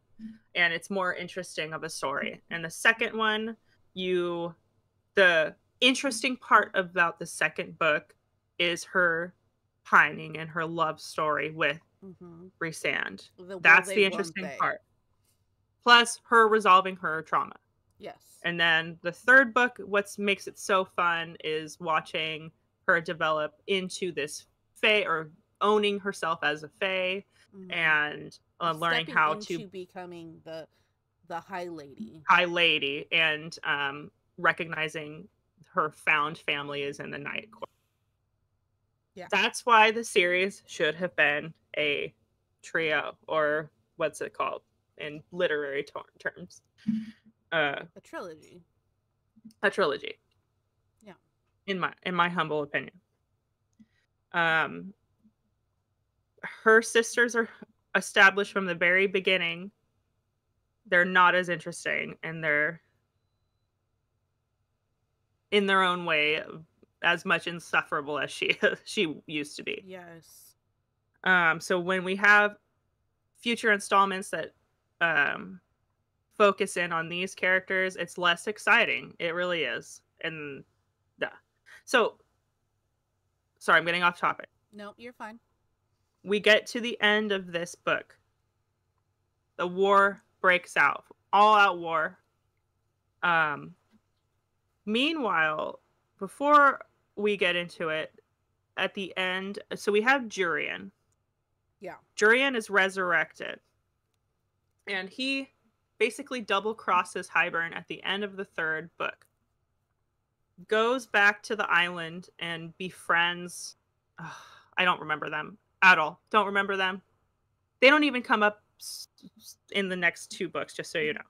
Speaker 2: and it's more interesting of a story. And the second one, the interesting part about the second book is her pining and her love story with
Speaker 1: Mm-hmm.
Speaker 2: Rhysand.
Speaker 1: The will
Speaker 2: That's
Speaker 1: they,
Speaker 2: the
Speaker 1: won't
Speaker 2: interesting
Speaker 1: they?
Speaker 2: part. Plus her resolving her trauma.
Speaker 1: Yes.
Speaker 2: And then the third book, what makes it so fun is watching her develop into this fae or owning herself as a fae
Speaker 1: Mm-hmm.
Speaker 2: and learning
Speaker 1: Stepping
Speaker 2: how to
Speaker 1: into becoming the high lady.
Speaker 2: high lady and recognizing her found family is in the night court.
Speaker 1: Yeah.
Speaker 2: That's why the series should have been a trio, or what's it called in literary terms?
Speaker 1: A trilogy.
Speaker 2: A trilogy.
Speaker 1: Yeah.
Speaker 2: In my humble opinion. Her sisters are established from the very beginning. They're not as interesting, and they're in their own way as much insufferable as she used to be.
Speaker 1: Yes.
Speaker 2: So when we have future installments that focus in on these characters, it's less exciting. It really is. And yeah. So sorry, I'm getting off topic.
Speaker 1: No, you're fine.
Speaker 2: We get to the end of this book. The war breaks out. All out war. Um Meanwhile, before we get into it, at the end, so we have Jurian.
Speaker 1: Yeah.
Speaker 2: Jurian is resurrected. And he basically double crosses Hybern at the end of the third book. Goes back to the island and befriends. I don't remember them at all. Don't remember them. They don't even come up in the next two books, just so you know.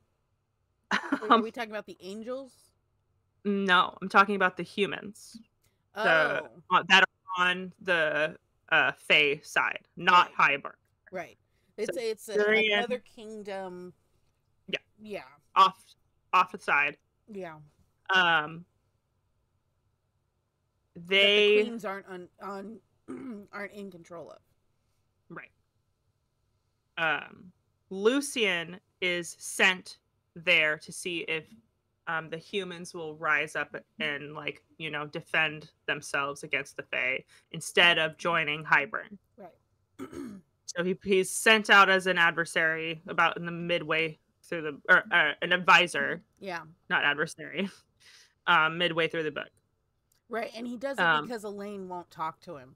Speaker 1: Wait, are we talking about the angels?
Speaker 2: No, I'm talking about the humans.
Speaker 1: Oh.
Speaker 2: That are on the Fae side, not
Speaker 1: Right.
Speaker 2: Hybern.
Speaker 1: Right.
Speaker 2: So
Speaker 1: It's
Speaker 2: Jurian,
Speaker 1: another kingdom.
Speaker 2: yeah,
Speaker 1: Yeah.
Speaker 2: off the side.
Speaker 1: Yeah.
Speaker 2: Um,
Speaker 1: That the
Speaker 2: they
Speaker 1: queens aren't on aren't in control of.
Speaker 2: right. Lucian is sent there to see if the humans will rise up and, like, you know, defend themselves against the Fae instead of joining Hybern.
Speaker 1: Right.
Speaker 2: So he's sent out as an adversary about in the midway through the, or an advisor,
Speaker 1: Yeah.
Speaker 2: not adversary, midway through the book.
Speaker 1: Right, and he does it
Speaker 2: Um,
Speaker 1: because Elaine won't talk to him.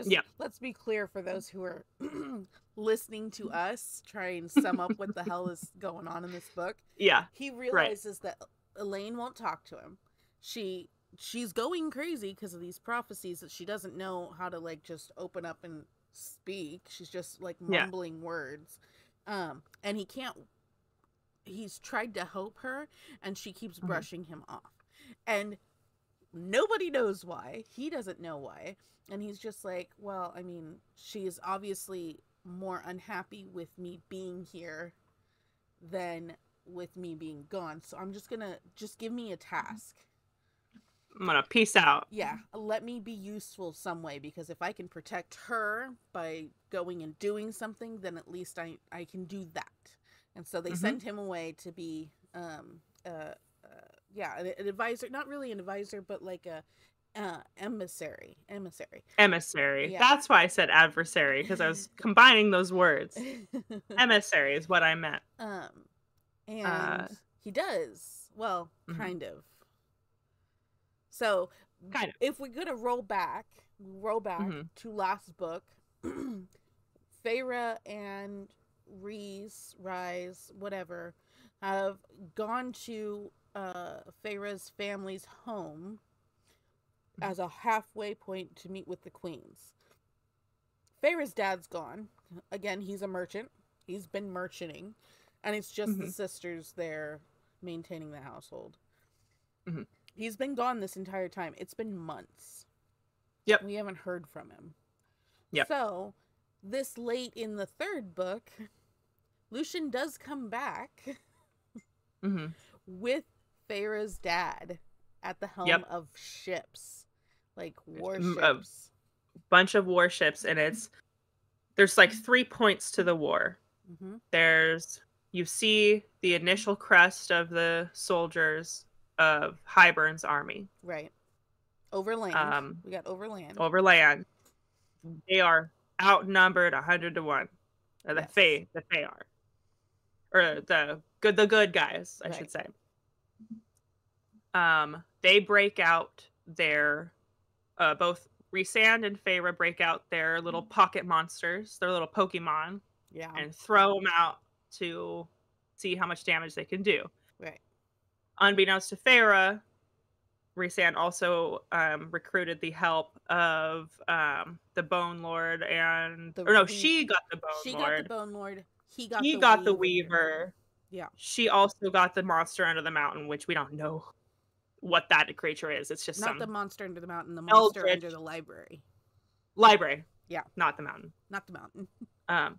Speaker 2: yeah,
Speaker 1: Let's be clear for those who are listening to us try and sum up what the hell is going on in this book.
Speaker 2: yeah,
Speaker 1: He
Speaker 2: right,
Speaker 1: realizes that Elaine won't talk to him. She's going crazy because of these prophecies that she doesn't know how to, like, just open up and speak. She's just like
Speaker 2: yeah,
Speaker 1: mumbling words. And he's tried to help her and she keeps
Speaker 2: mhm,
Speaker 1: brushing him off. And nobody knows why. He doesn't know why. And he's just like, well, I mean, she is obviously more unhappy with me being here than with me being gone. So I'm just gonna give me a task.
Speaker 2: I'm gonna peace out.
Speaker 1: Yeah, let me be useful some way, because if I can protect her by going and doing something, then at least I can do that. And so they
Speaker 2: Hmm.
Speaker 1: send him away to be yeah, an advisor, not really an advisor, but like a emissary.
Speaker 2: Emissary.
Speaker 1: Yeah.
Speaker 2: That's why I said adversary, because I was combining those words. Emissary is what I meant.
Speaker 1: um
Speaker 2: Uh,
Speaker 1: and he does, well,
Speaker 2: mhm,
Speaker 1: kind of. So
Speaker 2: kind of.
Speaker 1: if we're gonna roll back
Speaker 2: Hmm.
Speaker 1: to last book, Feyre and Rise, whatever, have gone to Feyre's family's home as a halfway point to meet with the queens. Feyre's dad's gone. Again, he's a merchant. He's been merchanting. And it's just the
Speaker 2: Hmm.
Speaker 1: sisters there maintaining the household.
Speaker 2: Hmm.
Speaker 1: He's been gone this entire time. It's been months.
Speaker 2: Yep.
Speaker 1: We haven't heard from him.
Speaker 2: Yep.
Speaker 1: So, this late in the third book, Lucian does come back
Speaker 2: Hmm.
Speaker 1: with Feyre's dad at the helm
Speaker 2: Yep.
Speaker 1: of ships, like
Speaker 2: A
Speaker 1: warships.
Speaker 2: bunch of warships, and there's like 3 points to the war.
Speaker 1: Mm-hmm.
Speaker 2: There's, you see the initial crest of the soldiers of Hybern's army.
Speaker 1: Right. Overland.
Speaker 2: Um,
Speaker 1: We got overland.
Speaker 2: over land. They are outnumbered 100 to 1.
Speaker 1: Yes.
Speaker 2: The Fae are, or the good guys, I
Speaker 1: Right.
Speaker 2: should say. They break out their, both Rhysand and Feyre break out their little pocket monsters, their little Pokemon,
Speaker 1: Yeah.
Speaker 2: and throw them out to see how much damage they can do.
Speaker 1: Right.
Speaker 2: Unbeknownst to Feyre, Rhysand also recruited the help of the Bone Lord, and,
Speaker 1: The
Speaker 2: or no,
Speaker 1: we
Speaker 2: she got the Bone
Speaker 1: She got the
Speaker 2: Lord.
Speaker 1: Bone Lord. He got
Speaker 2: He
Speaker 1: the
Speaker 2: got the
Speaker 1: Weaver.
Speaker 2: Weaver.
Speaker 1: Yeah.
Speaker 2: She also got the monster under the mountain, which we don't know what that creature is. It's just
Speaker 1: Not the
Speaker 2: some
Speaker 1: monster under the mountain, the monster under
Speaker 2: eldritch
Speaker 1: the library.
Speaker 2: library,
Speaker 1: Yeah.
Speaker 2: not the mountain.
Speaker 1: Not the mountain.
Speaker 2: Um,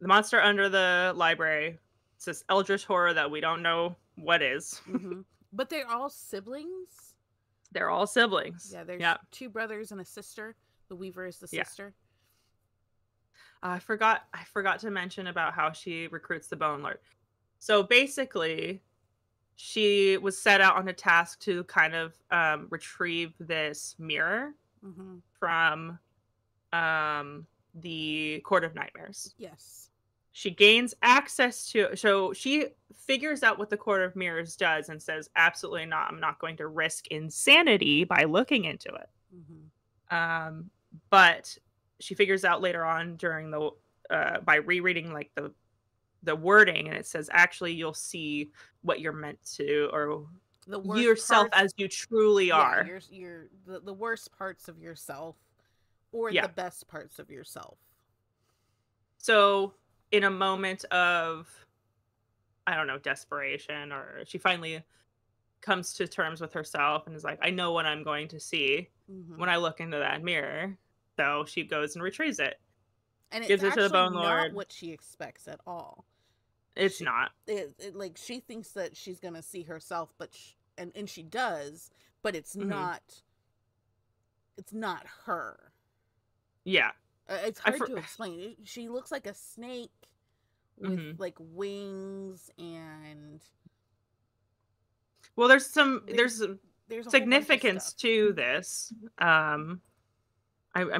Speaker 2: the monster under the library. It's this eldritch horror that we don't know what is.
Speaker 1: Mm-hmm. But they're all siblings.
Speaker 2: They're all siblings.
Speaker 1: Yeah, there's
Speaker 2: Yeah,
Speaker 1: 2 brothers and a sister. The Weaver is the
Speaker 2: yeah.
Speaker 1: sister.
Speaker 2: I forgot to mention about how she recruits the Bone Lord. So basically, she was set out on a task to kind of retrieve this mirror
Speaker 1: Mm-hmm.
Speaker 2: from the Court of Nightmares.
Speaker 1: Yes.
Speaker 2: She gains access to, so she figures out what the Court of Mirrors does and says, absolutely not, I'm not going to risk insanity by looking into it.
Speaker 1: Mm-hmm.
Speaker 2: But she figures out later on during the by rereading like the wording, and it says actually you'll see what you're meant to, or
Speaker 1: The worst
Speaker 2: yourself
Speaker 1: parts.
Speaker 2: as you truly
Speaker 1: Yeah,
Speaker 2: are.
Speaker 1: you're the worst parts of yourself, or the
Speaker 2: Yeah.
Speaker 1: best parts of yourself.
Speaker 2: So in a moment of, I don't know, desperation, or she finally comes to terms with herself and is like, I know what I'm going to see
Speaker 1: Mm-hmm.
Speaker 2: when I look into that mirror. So she goes and retrieves it,
Speaker 1: And it's
Speaker 2: gives it to the
Speaker 1: actually
Speaker 2: Bone
Speaker 1: not
Speaker 2: Lord.
Speaker 1: what she expects at all.
Speaker 2: It's not.
Speaker 1: Like, she thinks that she's gonna see herself, but and she does, but it's
Speaker 2: Hmm.
Speaker 1: not. It's not her.
Speaker 2: Yeah.
Speaker 1: It's hard to explain. She looks like a snake with
Speaker 2: Mhm.
Speaker 1: like wings, and
Speaker 2: Well,
Speaker 1: there's
Speaker 2: there's
Speaker 1: there's a whole bunch of
Speaker 2: significance
Speaker 1: stuff.
Speaker 2: to this. I'm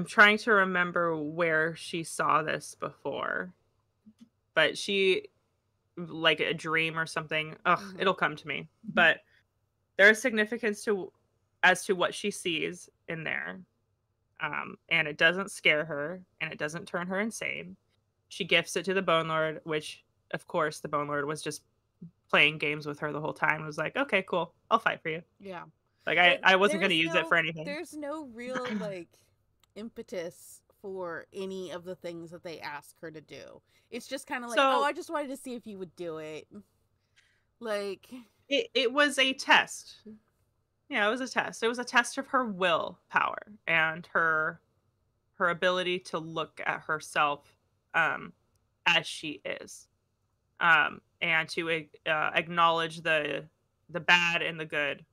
Speaker 2: trying to remember where she saw this before, but she like a dream or something. Ugh,
Speaker 1: Hmm.
Speaker 2: it'll come to me. But there is significance to as to what she sees in there. And it doesn't scare her and it doesn't turn her insane. She gifts it to the Bone Lord, which of course the Bone Lord was just playing games with her the whole time. Was like, okay, cool, I'll fight for you.
Speaker 1: Yeah.
Speaker 2: Like
Speaker 1: But
Speaker 2: I wasn't gonna use it for anything.
Speaker 1: there's no real like impetus for any of the things that they ask her to do. It's just kind of like, oh,
Speaker 2: So
Speaker 1: I just wanted to see if you would do it. Like,
Speaker 2: it was a test. Yeah, it was a test. It was a test of her willpower and her ability to look at herself um, as she is, and to acknowledge the bad and the good,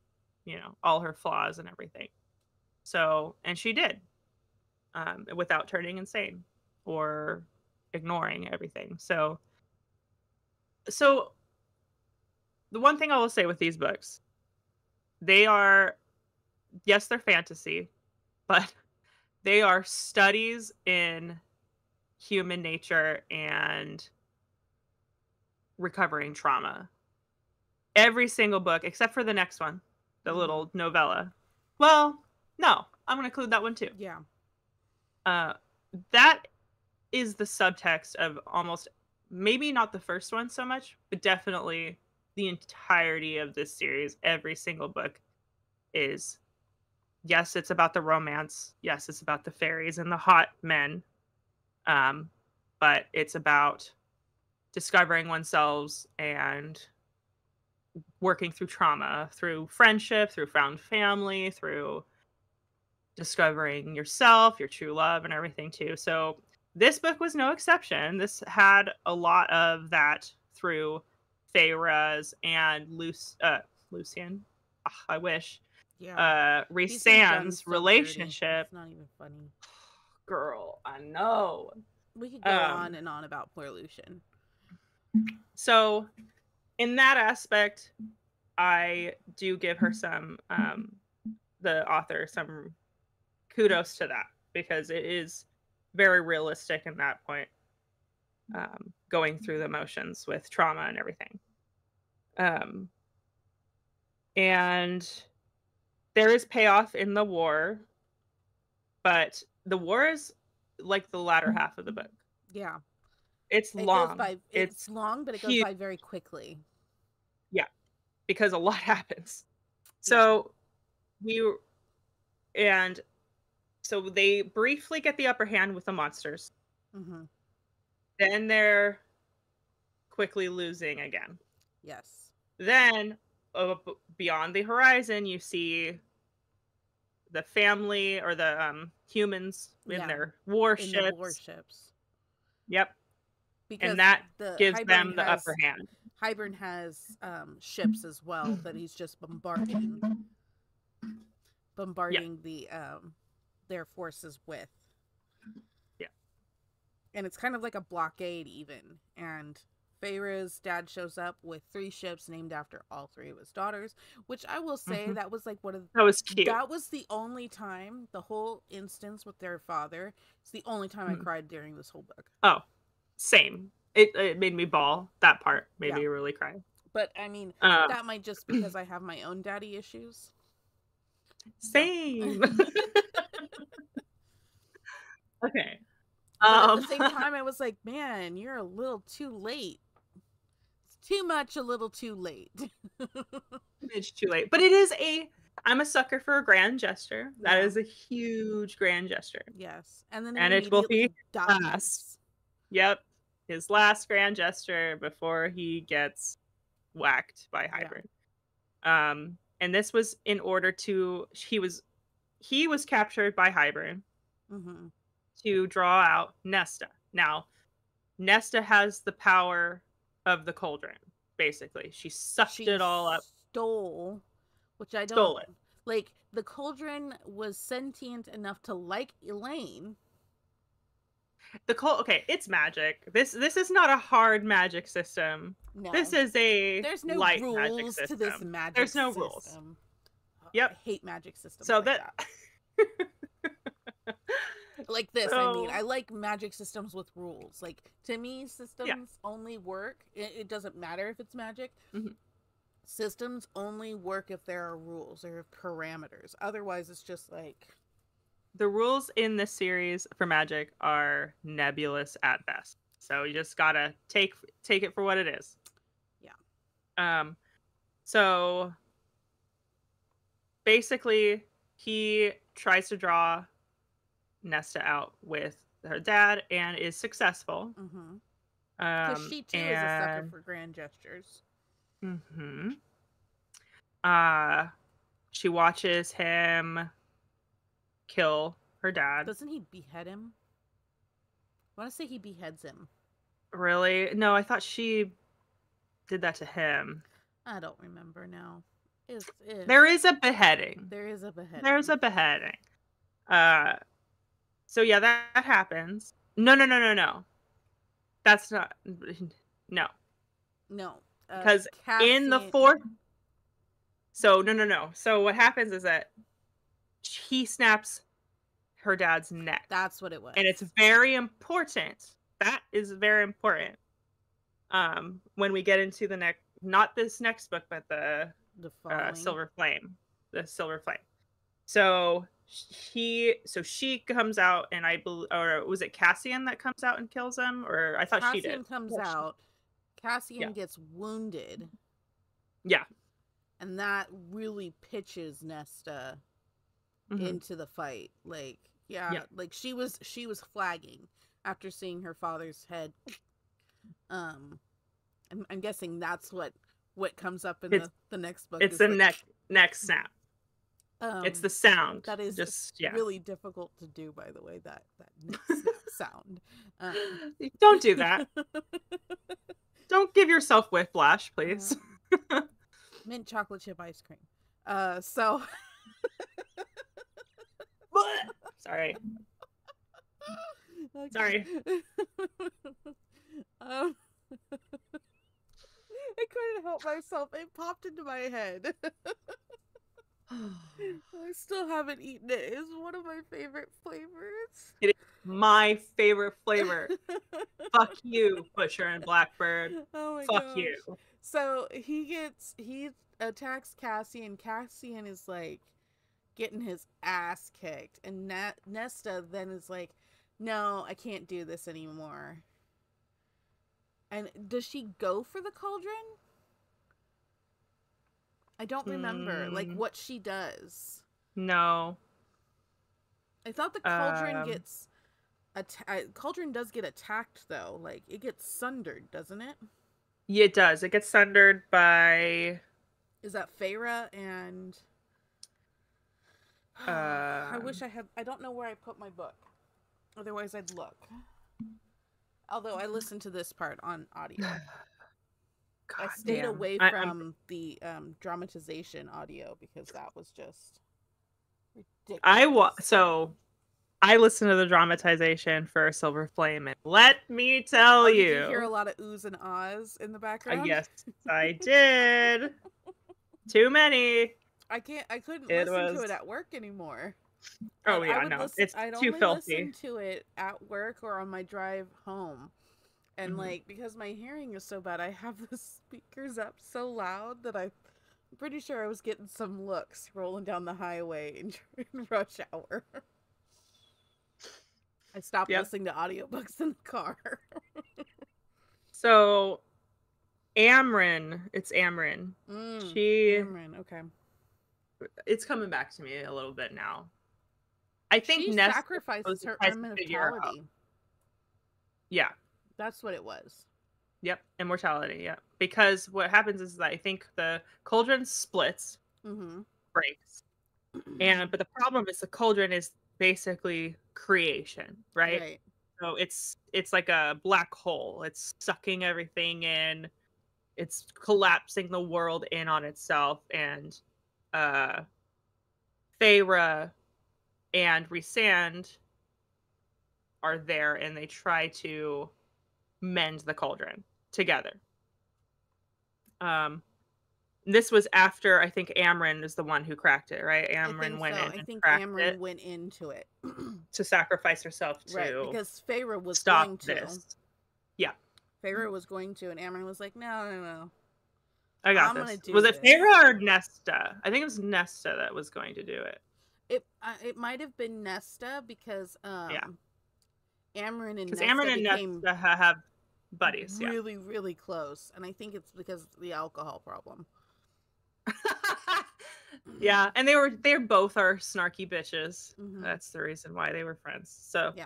Speaker 2: all her flaws and everything. So, and she did, without turning insane or ignoring everything. So the one thing I will say with these books, they are, yes, they're fantasy, but they are studies in human nature and recovering trauma. Every single book, except for the next one, the
Speaker 1: hmm,
Speaker 2: little novella. Well, no, I'm going to include that one too.
Speaker 1: yeah,
Speaker 2: Uh, that is the subtext of almost, maybe not the first one so much, but definitely the entirety of this series. Every single book is, yes, it's about the romance. Yes, it's about the fairies and the hot men. Um, but it's about discovering oneself and working through trauma, through friendship, through found family, through discovering yourself, your true love, and everything too. So this book was no exception. This had a lot of that through Feyre's and Lucian. Ugh, I wish.
Speaker 1: yeah. He's been done
Speaker 2: Rhysand's
Speaker 1: so dirty.
Speaker 2: relationship.
Speaker 1: It's not even funny.
Speaker 2: Girl, I know.
Speaker 1: We could go on
Speaker 2: Um,
Speaker 1: and on about poor Lucian.
Speaker 2: so in that aspect, I do give her the author some kudos to that because it is very realistic in that point, going through the motions with trauma and everything. Um, and there is payoff in the war, but the war is like the latter half of the book.
Speaker 1: Yeah.
Speaker 2: It's
Speaker 1: It goes
Speaker 2: long.
Speaker 1: by, it's
Speaker 2: It's
Speaker 1: long, but it goes
Speaker 2: huge.
Speaker 1: by very quickly.
Speaker 2: Yeah, because a lot happens.
Speaker 1: Yeah.
Speaker 2: So we and so they briefly get the upper hand with the monsters.
Speaker 1: Hmm.
Speaker 2: Then they're quickly losing again.
Speaker 1: Yes.
Speaker 2: Then beyond the horizon, you see the family or the humans in
Speaker 1: Yeah.
Speaker 2: their
Speaker 1: In the
Speaker 2: warships.
Speaker 1: warships.
Speaker 2: Yep, and
Speaker 1: Because
Speaker 2: that
Speaker 1: the
Speaker 2: gives them the upper hand.
Speaker 1: Hybern has ships as well that he's just
Speaker 2: Yeah,
Speaker 1: bombarding their forces with.
Speaker 2: yeah.
Speaker 1: And it's kind of like a blockade even. And Feyre's dad shows up with 3 ships named after all 3 of his daughters, which I will say
Speaker 2: Hmm.
Speaker 1: that was like
Speaker 2: That was cute.
Speaker 1: that was the only time, the whole instance with their father, it's the only time I
Speaker 2: Mhm.
Speaker 1: cried during this whole book.
Speaker 2: Oh, same. It made me bawl. That part made
Speaker 1: Yeah.
Speaker 2: me really cry.
Speaker 1: But I mean,
Speaker 2: Uh,
Speaker 1: that might just because I have my own daddy issues. So
Speaker 2: same. Okay.
Speaker 1: but at the
Speaker 2: Um,
Speaker 1: same time I was like, man, you're a little too late. It's too much a little too late.
Speaker 2: it's too late, but it is a. I'm a sucker for a grand gesture. That
Speaker 1: Yeah.
Speaker 2: is a huge grand gesture,
Speaker 1: Yes. And then he
Speaker 2: and it will be
Speaker 1: immediately
Speaker 2: last.
Speaker 1: dies.
Speaker 2: Yep, his last grand gesture before he gets whacked by
Speaker 1: Yeah.
Speaker 2: Hybrid. And this was in order to he was captured by Hybrid
Speaker 1: Mhm.
Speaker 2: to draw out Nesta. Now, Nesta has the power of the cauldron. Basically, she sucked
Speaker 1: She
Speaker 2: it all up,
Speaker 1: stole, which I don't
Speaker 2: stole it.
Speaker 1: like. The cauldron was sentient enough to like Elaine.
Speaker 2: Okay, it's magic. This is not a hard magic system. This
Speaker 1: No,
Speaker 2: is a
Speaker 1: there's no
Speaker 2: light magic
Speaker 1: rules to this
Speaker 2: system.
Speaker 1: magic
Speaker 2: There's no rules.
Speaker 1: system. I
Speaker 2: Yep.
Speaker 1: hate magic systems
Speaker 2: So
Speaker 1: like
Speaker 2: that
Speaker 1: that. Like this, I mean,
Speaker 2: so
Speaker 1: I like magic systems with rules. Like, to me,
Speaker 2: yeah.
Speaker 1: systems only work. It doesn't matter if it's magic.
Speaker 2: Mhm.
Speaker 1: Systems only work if there are rules or parameters. Otherwise, it's just like,
Speaker 2: The rules in this series for magic are nebulous at best. So you just gotta take it for what it is.
Speaker 1: yeah.
Speaker 2: So basically he tries to draw Nesta out with her dad and is successful.
Speaker 1: Mm-hmm. Because she too is a sucker
Speaker 2: And
Speaker 1: for grand gestures.
Speaker 2: mm-hmm. She watches him kill her dad.
Speaker 1: Doesn't he behead him? I want to say he beheads him.
Speaker 2: Really? No, I thought she did that to him.
Speaker 1: I don't remember now.
Speaker 2: There is a beheading.
Speaker 1: There is a beheading.
Speaker 2: There's a beheading. So yeah, that happens. No. That's not no.
Speaker 1: No.
Speaker 2: Because in the fourth So no. So what happens is that he snaps her dad's neck.
Speaker 1: That's what it was.
Speaker 2: And it's very important. That is very important. When we get into the next, not this next book, but the Silver Flame. The Silver Flame. So she comes out, and I believe, or was it Cassian that comes out and kills him? Or I thought she did.
Speaker 1: Cassian comes out. Cassian gets wounded.
Speaker 2: Yeah.
Speaker 1: And that really pitches Nesta into the fight. Like, like she was flagging after seeing her father's head. I'm guessing that's what comes up in the next book.
Speaker 2: It's the neck snap. It's the sound.
Speaker 1: That is
Speaker 2: just
Speaker 1: really difficult to do, by the way, that neck snap sound.
Speaker 2: Don't do that. Don't give yourself whiplash, please.
Speaker 1: Mint chocolate chip ice cream. So
Speaker 2: sorry.
Speaker 1: Okay.
Speaker 2: Sorry.
Speaker 1: I couldn't help myself. It popped into my head. I still haven't eaten it. It's one of my favorite flavors.
Speaker 2: It is my favorite flavor. Fuck you, Butcher and Blackbird.
Speaker 1: Oh my
Speaker 2: Fuck
Speaker 1: gosh.
Speaker 2: you.
Speaker 1: So he attacks Cassian. Cassian is like getting his ass kicked, and Nesta then is like, no, I can't do this anymore. And does she go for the cauldron? I don't remember like what she does.
Speaker 2: No.
Speaker 1: I thought the cauldron gets cauldron does get attacked though. Like it gets sundered, doesn't it?
Speaker 2: Yeah, it does. It gets sundered by.
Speaker 1: Is that Feyre and? I wish I had. I don't know where I put my book. Otherwise, I'd look. Although I listened to this part on audio. I stayed away from the dramatization audio because that was just ridiculous.
Speaker 2: I listened to the dramatization for Silver Flame, and let me tell you.
Speaker 1: Did you hear a lot of oohs and ahs in the background?
Speaker 2: Yes, I did. Too many.
Speaker 1: I couldn't listen to it at work anymore.
Speaker 2: Oh yeah, no, it's too filthy.
Speaker 1: I'd listen to it at work or on my drive home. And like, because my hearing is so bad, I have the speakers up so loud that I'm pretty sure I was getting some looks rolling down the highway in rush hour. I stopped listening to audiobooks in the car.
Speaker 2: So, Amryn, it's Amryn.
Speaker 1: Amryn, okay.
Speaker 2: It's coming back to me a little bit now. I think
Speaker 1: she sacrifices her immortality.
Speaker 2: Yeah.
Speaker 1: That's what it was.
Speaker 2: Yep, immortality, yeah. Because what happens is that I think the cauldron splits, breaks. But the problem is the cauldron is basically creation, right? So it's like a black hole. It's sucking everything in. It's collapsing the world in on itself. And Feyre and Rhysand are there, and they try to mend the cauldron together. This was after, I think Amryn is the one who cracked it, right?
Speaker 1: I think
Speaker 2: Amryn
Speaker 1: so.
Speaker 2: went in
Speaker 1: I
Speaker 2: and
Speaker 1: think
Speaker 2: cracked
Speaker 1: Amryn
Speaker 2: it
Speaker 1: went into it.
Speaker 2: to sacrifice herself
Speaker 1: Right,
Speaker 2: to
Speaker 1: because Feyre was
Speaker 2: stop
Speaker 1: going to.
Speaker 2: this. Yeah,
Speaker 1: Feyre was going to, and Amryn was like, no, no, no.
Speaker 2: I got
Speaker 1: I'm going to
Speaker 2: this.
Speaker 1: do
Speaker 2: Was it
Speaker 1: this.
Speaker 2: Feyre or Nesta? I think it was Nesta that was going to do it.
Speaker 1: It might have been Nesta because
Speaker 2: Yeah,
Speaker 1: Amryn and
Speaker 2: because
Speaker 1: Nesta
Speaker 2: Amryn and
Speaker 1: became
Speaker 2: Nesta have buddies. Yeah.
Speaker 1: really, really close. And I think it's because of the alcohol problem.
Speaker 2: Yeah, and they both are snarky bitches.
Speaker 1: Mm-hmm.
Speaker 2: That's the reason why they were friends. So
Speaker 1: yeah,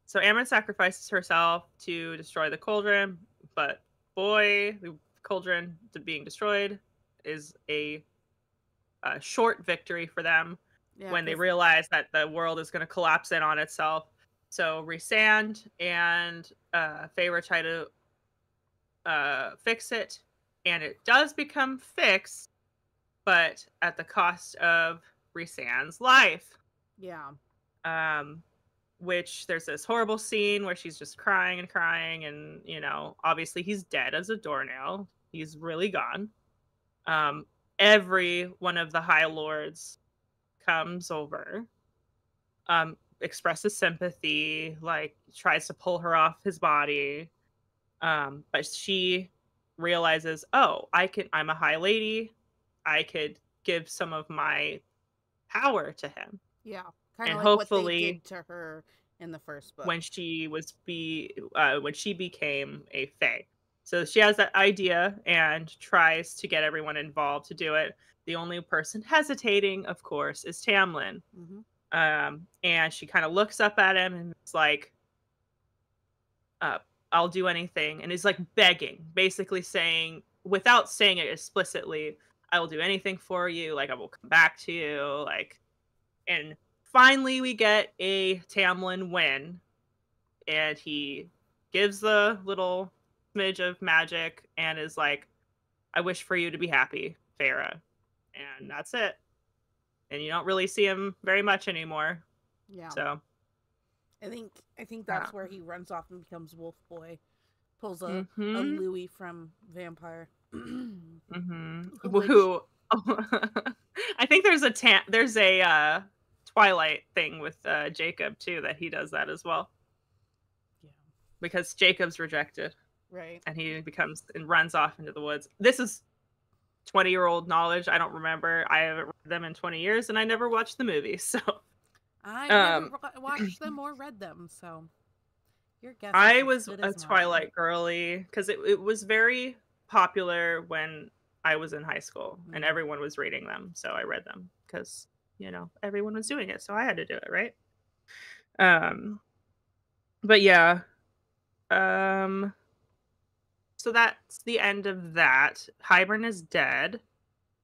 Speaker 2: so Amryn sacrifices herself to destroy the cauldron, but boy, the cauldron being destroyed is a short victory for them when they realize that the world is going to collapse in on itself. So Rhysand and Feyre try to fix it, and it does become fixed, but at the cost of Rhysand's life.
Speaker 1: Yeah.
Speaker 2: Which there's this horrible scene where she's just crying and crying, and you know, obviously he's dead as a doornail. He's really gone. Every one of the High Lords comes over, expresses sympathy, like tries to pull her off his body. But she realizes, oh, I'm a high lady. I could give some of my power to him.
Speaker 1: Yeah. Kind of
Speaker 2: and
Speaker 1: like what they
Speaker 2: hopefully
Speaker 1: did to her in the first book.
Speaker 2: when she became a fae. So she has that idea and tries to get everyone involved to do it. The only person hesitating, of course, is Tamlin.
Speaker 1: Mm-hmm.
Speaker 2: And she kind of looks up at him and is like, I'll do anything. And is like begging, basically saying, without saying it explicitly, I will do anything for you. Like, I will come back to you. Like, and finally we get a Tamlin win. And he gives the little smidge of magic and is like, I wish for you to be happy, Feyre. And that's it. And you don't really see him very much anymore.
Speaker 1: Yeah.
Speaker 2: So
Speaker 1: I think that's where he runs off and becomes Wolf Boy. Pulls a Louis from Vampire.
Speaker 2: Who I think there's a Twilight thing with Jacob too, that he does that as well.
Speaker 1: Yeah.
Speaker 2: Because Jacob's rejected.
Speaker 1: Right.
Speaker 2: And he becomes and runs off into the woods. This is 20-year-old knowledge. I don't remember. I haven't read them in 20 years, and I never watched the movie. So
Speaker 1: I never watched them or read them. So your guess.
Speaker 2: I was a Twilight girly because it was very popular when I was in high school, and everyone was reading them. So I read them because everyone was doing it, so I had to do it, right? But yeah. So that's the end of that. Hybern is dead.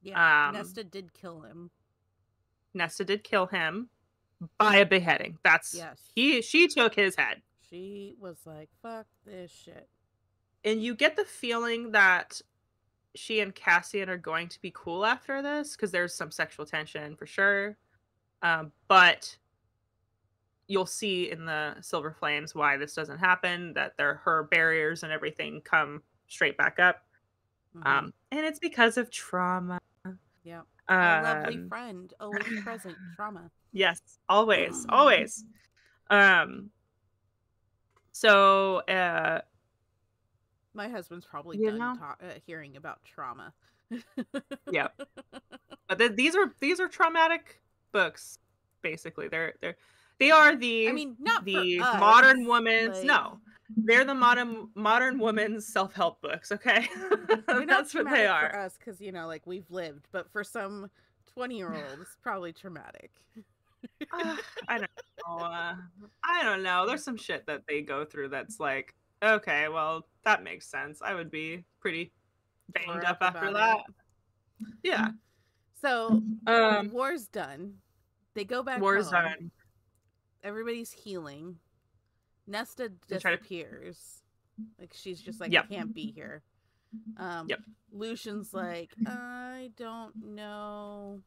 Speaker 1: Yeah. Nesta did kill him.
Speaker 2: Nesta did kill him by a beheading. She took his head.
Speaker 1: She was like, fuck this shit.
Speaker 2: And you get the feeling that she and Cassian are going to be cool after this, because there's some sexual tension for sure. But you'll see in the Silver Flames why this doesn't happen, that her barriers and everything come straight back up. And it's because of trauma.
Speaker 1: Yeah. A lovely friend, always present, trauma.
Speaker 2: Yes, always. So
Speaker 1: my husband's probably done hearing about trauma.
Speaker 2: Yeah. But these are traumatic books, basically. They are the
Speaker 1: not
Speaker 2: the
Speaker 1: for us,
Speaker 2: modern woman's they're the modern woman's self-help books, okay? That's what they are.
Speaker 1: For us, because we've lived, but for some 20-year-old, it's probably traumatic.
Speaker 2: I don't know. There's some shit that they go through that's like, okay, well, that makes sense. I would be pretty banged up after that. Yeah.
Speaker 1: So war's done. They go back
Speaker 2: War's
Speaker 1: home.
Speaker 2: done.
Speaker 1: Everybody's healing. Nesta disappears. Like, she's just like, I can't be here. Lucian's like, I don't know.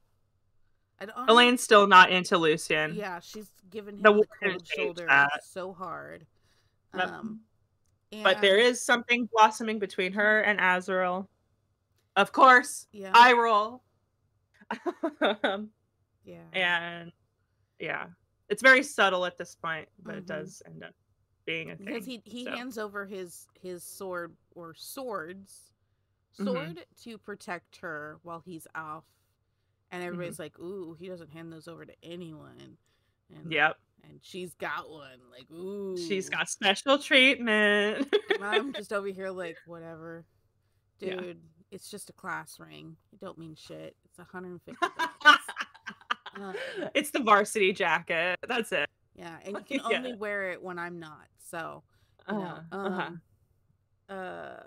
Speaker 1: I don't.
Speaker 2: Elaine's still not into Lucian.
Speaker 1: Yeah, she's given
Speaker 2: The
Speaker 1: him
Speaker 2: war
Speaker 1: the
Speaker 2: didn't
Speaker 1: cold
Speaker 2: change
Speaker 1: shoulder
Speaker 2: that.
Speaker 1: so hard.
Speaker 2: Yep.
Speaker 1: Um,
Speaker 2: But there
Speaker 1: and
Speaker 2: is something blossoming between her and Azrael. Of course,
Speaker 1: yeah,
Speaker 2: eye roll.
Speaker 1: yeah.
Speaker 2: And yeah, it's very subtle at this point, but it
Speaker 1: Mm-hmm.
Speaker 2: does end up being a
Speaker 1: Because
Speaker 2: thing.
Speaker 1: he
Speaker 2: So,
Speaker 1: hands over his sword or swords
Speaker 2: hmm,
Speaker 1: sword to protect her while he's off, and
Speaker 2: hmm,
Speaker 1: everybody's like, "Ooh, he doesn't hand those over to anyone," and
Speaker 2: yep,
Speaker 1: she's got one. Like,
Speaker 2: she's
Speaker 1: ooh,
Speaker 2: got special treatment.
Speaker 1: and I'm just over here like, whatever,
Speaker 2: Yeah.
Speaker 1: dude. It's just a class ring. It don't mean shit. It's $150. Um,
Speaker 2: It's the varsity jacket. That's it.
Speaker 1: yeah, and you can only
Speaker 2: Yeah.
Speaker 1: wear it when I'm not. So,
Speaker 2: Uh-huh.
Speaker 1: uh,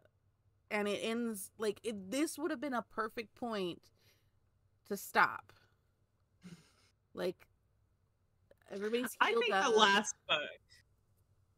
Speaker 1: and it ends like this would have been a perfect point to stop. Like everybody's
Speaker 2: I
Speaker 1: healed
Speaker 2: think the
Speaker 1: up.
Speaker 2: last book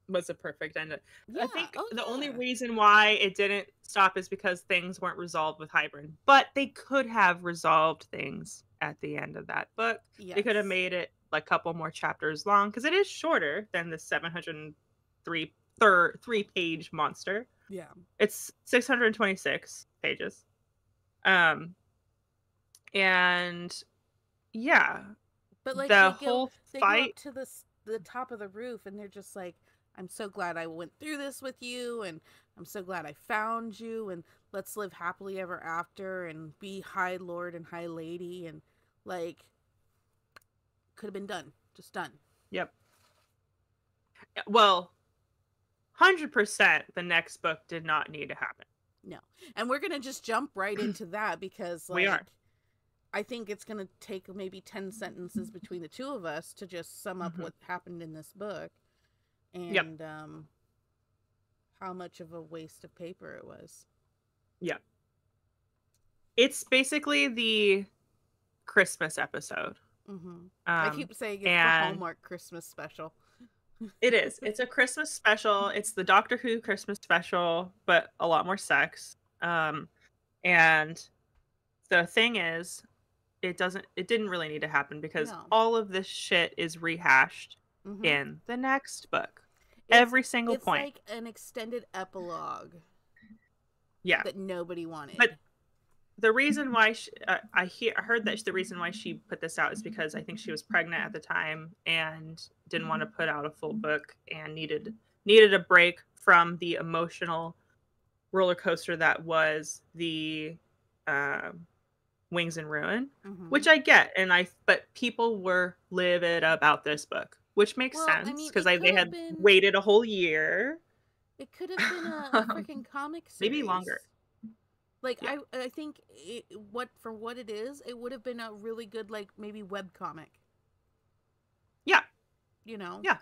Speaker 2: was a perfect end. I
Speaker 1: Yeah.
Speaker 2: think
Speaker 1: Oh
Speaker 2: the only
Speaker 1: yeah.
Speaker 2: reason why it didn't stop is because things weren't resolved with Hybern. But they could have resolved things at the end of that book. They could have
Speaker 1: Yes.
Speaker 2: made it like a couple more chapters long because it is shorter than the 703 3-page monster.
Speaker 1: Yeah.
Speaker 2: It's 626 pages. Um and yeah,
Speaker 1: But like
Speaker 2: the whole
Speaker 1: they go up
Speaker 2: fight.
Speaker 1: to the top of the roof and they're just like, I'm so glad I went through this with you, and I'm so glad I found you, and let's live happily ever after and be high lord and high lady, and like could have been done. Just done.
Speaker 2: Yep. Well, 100% the next book did not need to happen.
Speaker 1: No. And we're gonna just jump right into that because
Speaker 2: We
Speaker 1: like
Speaker 2: are.
Speaker 1: I think it's going to take maybe 10 sentences between the two of us to just sum up
Speaker 2: Hmm.
Speaker 1: what happened in this book
Speaker 2: Yep.
Speaker 1: and how much of a waste of paper it was.
Speaker 2: Yep. It's basically the Christmas episode.
Speaker 1: I keep saying it's the
Speaker 2: And
Speaker 1: Hallmark Christmas special.
Speaker 2: it is. It's a Christmas special. It's the Doctor Who Christmas special, but a lot more sex. And the thing is, it didn't really need to happen because
Speaker 1: No.
Speaker 2: all of this shit is rehashed
Speaker 1: hmm
Speaker 2: in the next book.
Speaker 1: It's
Speaker 2: Every single
Speaker 1: it's
Speaker 2: point.
Speaker 1: like an extended epilogue
Speaker 2: Yeah.
Speaker 1: that nobody
Speaker 2: But
Speaker 1: wanted.
Speaker 2: the reason why I heard that the reason why she put this out is because I think she was pregnant at the time and didn't want to put out a full book and needed a break from the emotional roller coaster that was the uh, Wings and Ruin,
Speaker 1: hmm
Speaker 2: which I get, but people were livid about this book, which makes
Speaker 1: Well, I
Speaker 2: sense
Speaker 1: mean,
Speaker 2: because they had waited a whole year,
Speaker 1: it could have been a freaking comic
Speaker 2: maybe longer.
Speaker 1: series. Like
Speaker 2: Yeah,
Speaker 1: I think what for what it is, it would have been a really good like maybe web comic.
Speaker 2: yeah,
Speaker 1: You know.
Speaker 2: yeah.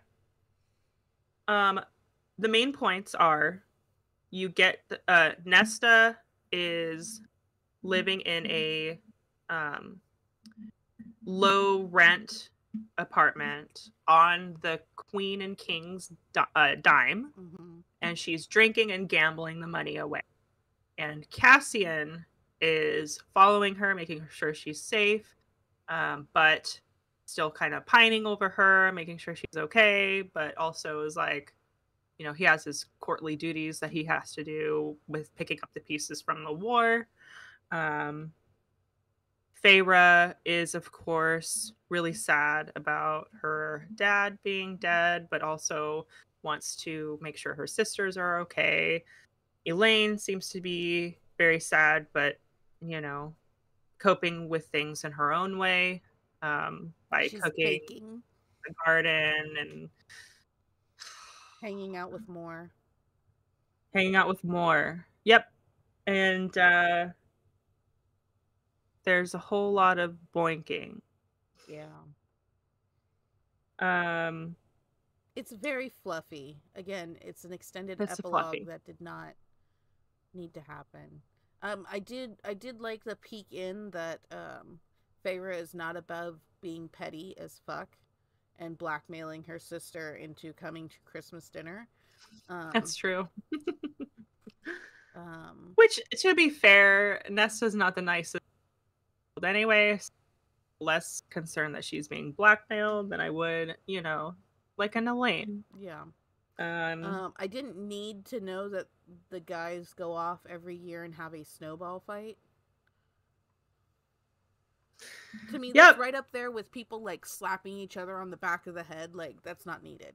Speaker 2: Um, the main points are you get Nesta is living in a um, low rent apartment on the Queen and King's dime,
Speaker 1: hmm
Speaker 2: and she's drinking and gambling the money away. And Cassian is following her, making sure she's safe, but still kind of pining over her, making sure she's okay, but also is like, he has his courtly duties that he has to do with picking up the pieces from the war. Um, Feyre is, of course, really sad about her dad being dead, but also wants to make sure her sisters are okay. Elaine seems to be very sad, but, you know, coping with things in her own way, by
Speaker 1: She's
Speaker 2: cooking
Speaker 1: baking,
Speaker 2: the garden and
Speaker 1: hanging out with more.
Speaker 2: hanging out with more. Yep. And there's a whole lot of boinking.
Speaker 1: Yeah.
Speaker 2: Um,
Speaker 1: It's very fluffy. Again, it's an extended
Speaker 2: it's a
Speaker 1: epilogue
Speaker 2: fluffy.
Speaker 1: that did not need to happen. I did like the peek in that Feyre is not above being petty as fuck and blackmailing her sister into coming to Christmas dinner. Um,
Speaker 2: That's true.
Speaker 1: um,
Speaker 2: Which, to be fair, Nesta's not the nicest anyways. less concerned that she's being blackmailed than I would, like an Elaine.
Speaker 1: Yeah.
Speaker 2: Um,
Speaker 1: I didn't need to know that the guys go off every year and have a snowball fight. To me, that's
Speaker 2: yep.
Speaker 1: right up there with people like slapping each other on the back of the head. Like, that's not needed.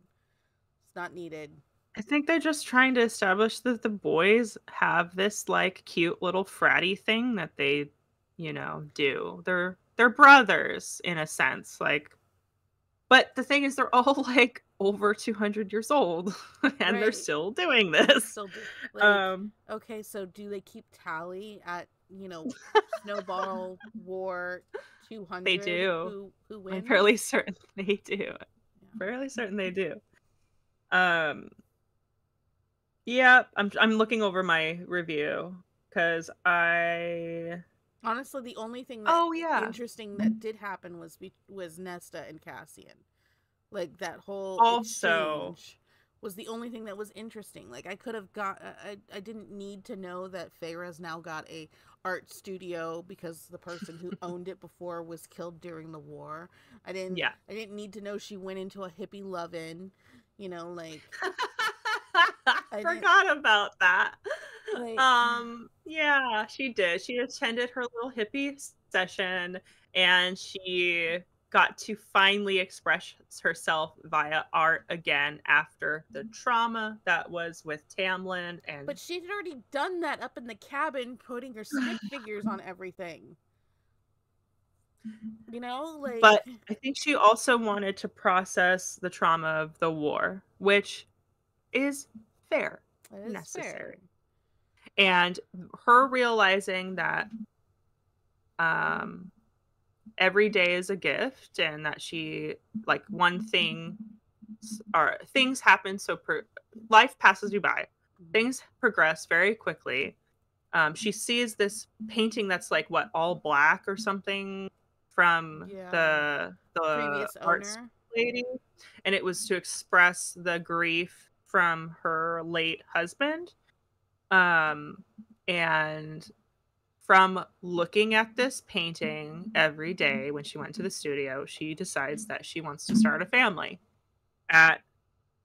Speaker 1: It's not needed.
Speaker 2: I think they're just trying to establish that the boys have this like cute little fratty thing that they, do. They're brothers in a sense, like, but the thing is they're all like over 200 years old and they're
Speaker 1: Right.
Speaker 2: still doing this.
Speaker 1: Still do. Like,
Speaker 2: Um
Speaker 1: okay, so do they keep tally at, Snowball War
Speaker 2: they
Speaker 1: 200
Speaker 2: do.
Speaker 1: who
Speaker 2: I'm
Speaker 1: wins?
Speaker 2: fairly certain they do.
Speaker 1: Yeah.
Speaker 2: Fairly certain they do. Um yeah, I'm looking over my review cuz I
Speaker 1: Honestly, the only thing that
Speaker 2: oh yeah.
Speaker 1: interesting that did happen was Nesta and Cassian. Like that whole
Speaker 2: Also,
Speaker 1: exchange was the only thing that was interesting. Like I could have got I didn't need to know that Feyre's now got a art studio because the person who owned it before was killed during the war.
Speaker 2: yeah.
Speaker 1: I didn't need to know she went into a hippie love-in, like I didn't
Speaker 2: Forgot about that.
Speaker 1: like
Speaker 2: Yeah, she did. She attended her little hippie session and she got to finally express herself via art again after the trauma that was with Tamlin and
Speaker 1: but she'd already done that up in the cabin putting her stick figures on everything. Like
Speaker 2: but I think she also wanted to process the trauma of the war, which is fair,
Speaker 1: it is fair.
Speaker 2: necessary. And her realizing that um every day is a gift and that she like one thing or things happen life passes you by, things progress very quickly. She sees this painting that's like what, all black or something from
Speaker 1: Yeah.
Speaker 2: the
Speaker 1: Previous
Speaker 2: arts
Speaker 1: owner.
Speaker 2: lady, and it was to express the grief from her late husband. And from looking at this painting every day when she went to the studio, she decides that she wants to start a family at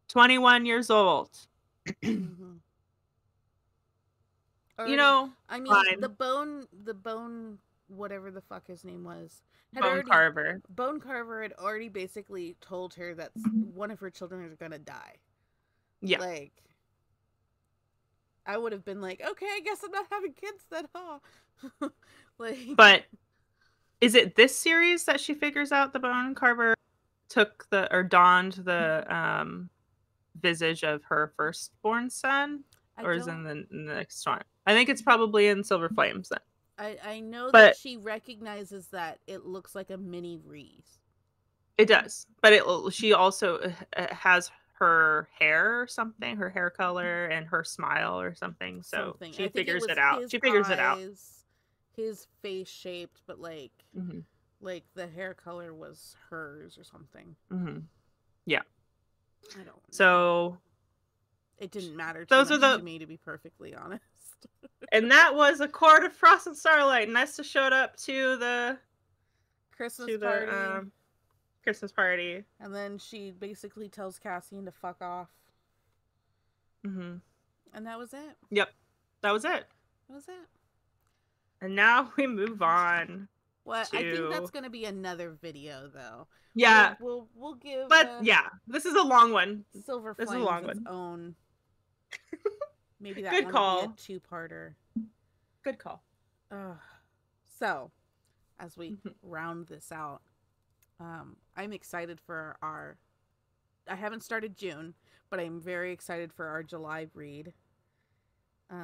Speaker 2: 21 years old.
Speaker 1: Mm-hmm.
Speaker 2: You
Speaker 1: Already,
Speaker 2: know,
Speaker 1: I mean,
Speaker 2: fine.
Speaker 1: the bone, whatever the fuck his name was, had
Speaker 2: Bone
Speaker 1: already,
Speaker 2: carver.
Speaker 1: Bone Carver had already basically told her that one of her children is gonna die.
Speaker 2: Yeah.
Speaker 1: Like, I would have been like, okay, I guess I'm not having kids then, huh? Like,
Speaker 2: But is it this series that she figures out the bone carver took the or donned the visage of her firstborn son?
Speaker 1: I
Speaker 2: Or is
Speaker 1: don't.
Speaker 2: in the next one? I think it's probably in Silver Flames then.
Speaker 1: I know that
Speaker 2: But
Speaker 1: she recognizes that it looks like a mini Reese.
Speaker 2: it does. But she also has her hair or something, her hair color and her smile or something. So
Speaker 1: Something.
Speaker 2: she
Speaker 1: I think it
Speaker 2: figures
Speaker 1: was
Speaker 2: it out.
Speaker 1: his
Speaker 2: She figures it out.
Speaker 1: eyes, his face shaped, but
Speaker 2: Hmm.
Speaker 1: like the hair color was hers or something.
Speaker 2: Hmm. Yeah.
Speaker 1: I don't know.
Speaker 2: So
Speaker 1: It didn't matter too
Speaker 2: those are
Speaker 1: much to
Speaker 2: the
Speaker 1: me, to be perfectly honest.
Speaker 2: and that was a court of frost and starlight. Nesta showed up
Speaker 1: Christmas
Speaker 2: to the
Speaker 1: party,
Speaker 2: Christmas party.
Speaker 1: and then she basically tells Cassian to fuck off,
Speaker 2: Hmm.
Speaker 1: and that was it.
Speaker 2: Yep, that was it.
Speaker 1: That was it.
Speaker 2: And now we move on
Speaker 1: What I think
Speaker 2: to
Speaker 1: that's gonna be another video, though.
Speaker 2: yeah,
Speaker 1: We'll give
Speaker 2: but yeah, this is a long one.
Speaker 1: Silver
Speaker 2: This is a
Speaker 1: Flames
Speaker 2: long
Speaker 1: its
Speaker 2: one.
Speaker 1: own. Maybe that
Speaker 2: Good
Speaker 1: one will be a
Speaker 2: call.
Speaker 1: two-parter.
Speaker 2: Good call.
Speaker 1: So, as we
Speaker 2: Mhm.
Speaker 1: round this out, I'm excited for our. I haven't started June, but I'm very excited for our July read.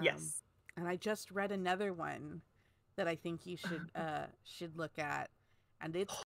Speaker 2: Yes.
Speaker 1: And I just read another one that I think you should look at, and it's